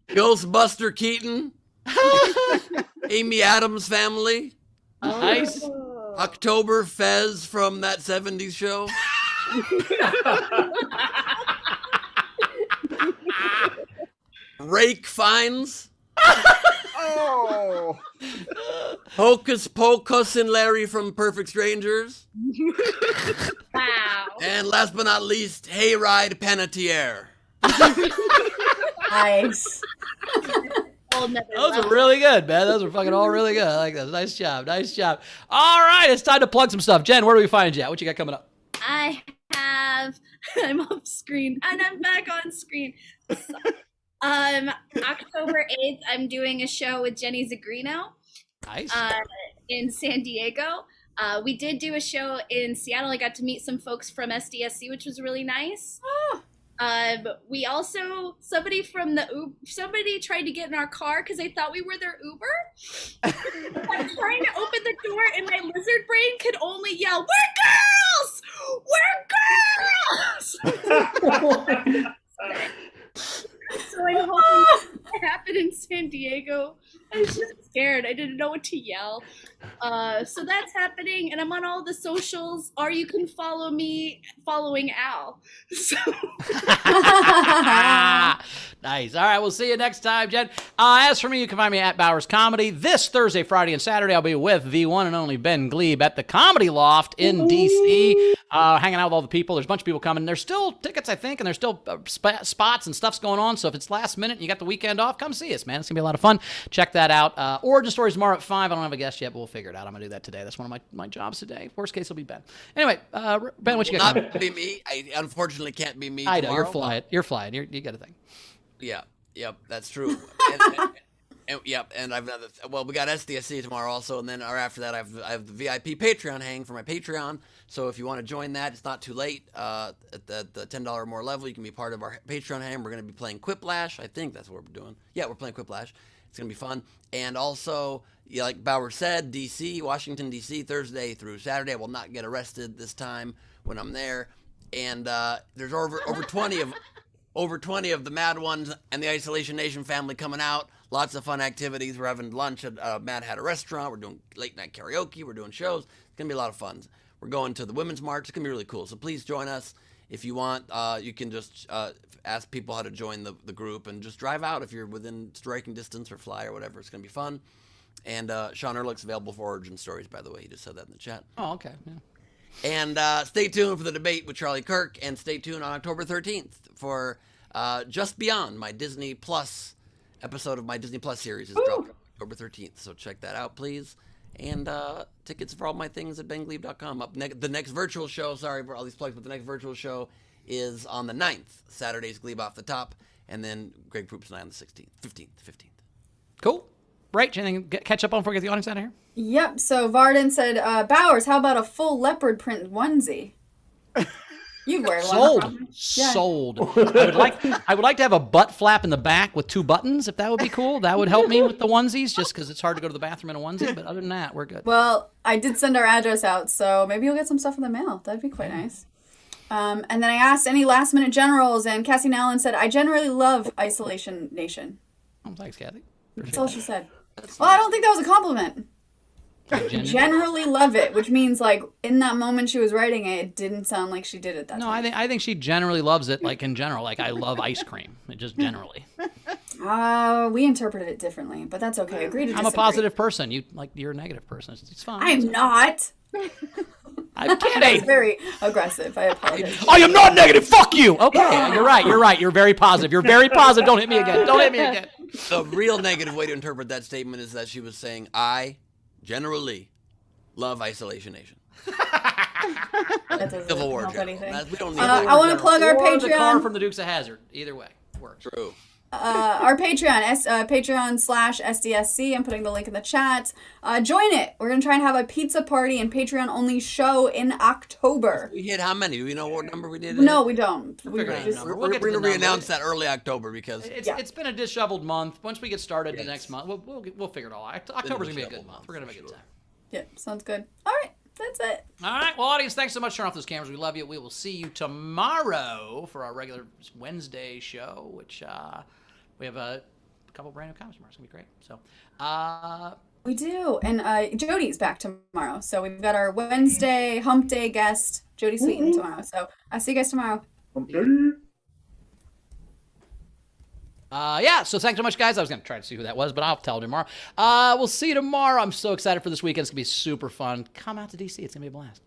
Ghostbuster Keaton. Amy Adams Family. Nice. October Fez from that 70s show. Rake Fines. Oh. Hocus Pocus and Larry from Perfect Strangers. Wow. And last but not least, Hayride Panettiere. Nice. Those are really good, man. Those are fucking all really good. I like those. Nice job. Nice job. All right, it's time to plug some stuff. Jen, where do we find you at? What you got coming up? I'm off screen and I'm back on screen. October 8th, I'm doing a show with Jenny Zagrino. Nice. In San Diego. We did do a show in Seattle. I got to meet some folks from SDSC, which was really nice. We also, somebody tried to get in our car because they thought we were their Uber. I'm trying to open the door and my lizard brain could only yell, "We're girls! We're girls!" So I'm hoping it happened in San Diego. I was just scared. I didn't know what to yell. So that's happening, and I'm on all the socials, or you can follow me following Al. So Nice. All right, we'll see you next time, Jen. As for me, you can find me at Bowers Comedy. This Thursday, Friday, and Saturday, I'll be with the one and only Ben Gleib at the Comedy Loft in D.C., hanging out with all the people. There's a bunch of people coming. There's still tickets, I think, and there's still spots and stuff's going on. So if it's last minute and you got the weekend off, come see us, man. It's going to be a lot of fun. Check that out. Origin Stories tomorrow at 5. I don't have a guest yet, but we'll figure it out. I'm going to do that today. That's one of my jobs today. Worst case, it'll be Ben. Anyway, Ben, what you got? Not be me. I unfortunately can't be me. I know, tomorrow. you're flying. You got a thing. Yeah, yep, that's true. And I've we got SDSC tomorrow also, and then after that I have the VIP Patreon hang for my Patreon. So if you want to join that, it's not too late. At the $10 or more level, you can be part of our Patreon hang. We're going to be playing Quiplash. I think that's what we're doing. Yeah, we're playing Quiplash. It's going to be fun. And also, like Bauer said, DC, Washington DC, Thursday through Saturday. I will not get arrested this time when I'm there. And there's over 20 of. Over 20 of the Mad Ones and the Isolation Nation family coming out. Lots of fun activities. We're having lunch at Mad Hatter Restaurant. We're doing late night karaoke. We're doing shows. It's going to be a lot of fun. We're going to the Women's March. It's going to be really cool. So please join us. If you want, you can just ask people how to join the group and just drive out if you're within striking distance or fly or whatever. It's going to be fun. And Sean Ehrlich's available for Origin Stories, by the way. He just said that in the chat. Oh, okay. Yeah. And stay tuned for the debate with Charlie Kirk, and stay tuned on October 13th for Just Beyond, my Disney Plus episode of my Disney Plus series is dropped October 13th. So check that out, please. And tickets for all my things at bengleib.com. The next virtual show, sorry for all these plugs, but the next virtual show is on the 9th. Saturday's Gleib Off the Top, and then Greg Proops and I on the 15th. Cool. Right, anything catch up on before we get the audience out of here? Yep. So Varden said, Bowers, how about a full leopard print onesie? You'd wear one. Sold. I would like to have a butt flap in the back with 2 buttons, if that would be cool. That would help me with the onesies, just because it's hard to go to the bathroom in a onesie. But other than that, we're good. Well, I did send our address out, so maybe you'll get some stuff in the mail. That'd be quite nice. And then I asked any last minute generals, and Cassie Nallen said, I generally love Isolation Nation. Oh, thanks, Kathy. That's all she said. Well, I don't think that was a compliment. Generally love it, which means like in that moment she was writing it, it didn't sound like she did it that time. I think she generally loves it, like in general. Like I love ice cream, just generally. We interpreted it differently, but that's okay. Agree to disagree. I'm a positive person. You're a negative person. It's fine. I am not. I'm kidding. That's very aggressive. I apologize. I am not negative. Fuck you. Okay, you're right. You're very positive. You're very positive. Don't hit me again. The real negative way to interpret that statement is that she was saying, I generally love Isolation Nation. That doesn't Civil War help joke. anything. We don't need I want to plug our Or the car Patreon. from the Dukes of Hazzard. Either way, works. True. Our Patreon, Patreon/SDSC. I'm putting the link in the chat. Join it. We're going to try and have a pizza party and Patreon only show in October. We hit how many? Do we know what number we did? No, we don't. We're going to re-announce that early October because it's been a disheveled month. Once we get started the next month, we'll figure it all out. October's going to be a good month. We're going to have a good time. Yeah, sounds good. All right. That's it. All right. Well, audience, thanks so much for turning off those cameras. We love you. We will see you tomorrow for our regular Wednesday show, which we have a couple brand new comics tomorrow. It's going to be great. So, we do. And Jody's back tomorrow. So we've got our Wednesday hump day guest, Jody Sweeten, tomorrow. So I'll see you guys tomorrow. Yeah, so thanks so much, guys. I was going to try to see who that was, but I'll tell you tomorrow. We'll see you tomorrow. I'm so excited for this weekend. It's going to be super fun. Come out to DC. It's going to be a blast.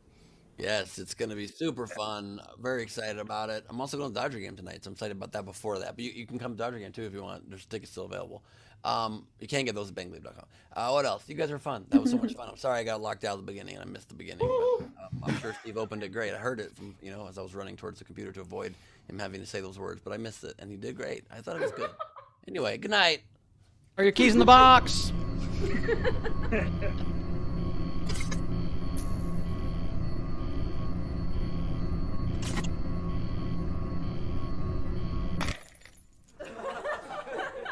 Yes, it's going to be super fun. Very excited about it. I'm also going to Dodger game tonight, so I'm excited about that before that. But you can come to Dodger game, too, if you want. There's tickets still available. You can get those at bengleib.com. What else? You guys are fun. That was so much fun. I'm sorry I got locked out at the beginning and I missed the beginning. But, I'm sure Steve opened it great. I heard it from, as I was running towards the computer to avoid him having to say those words. But I missed it, and he did great. I thought it was good. Anyway, good night. Are your keys in the box?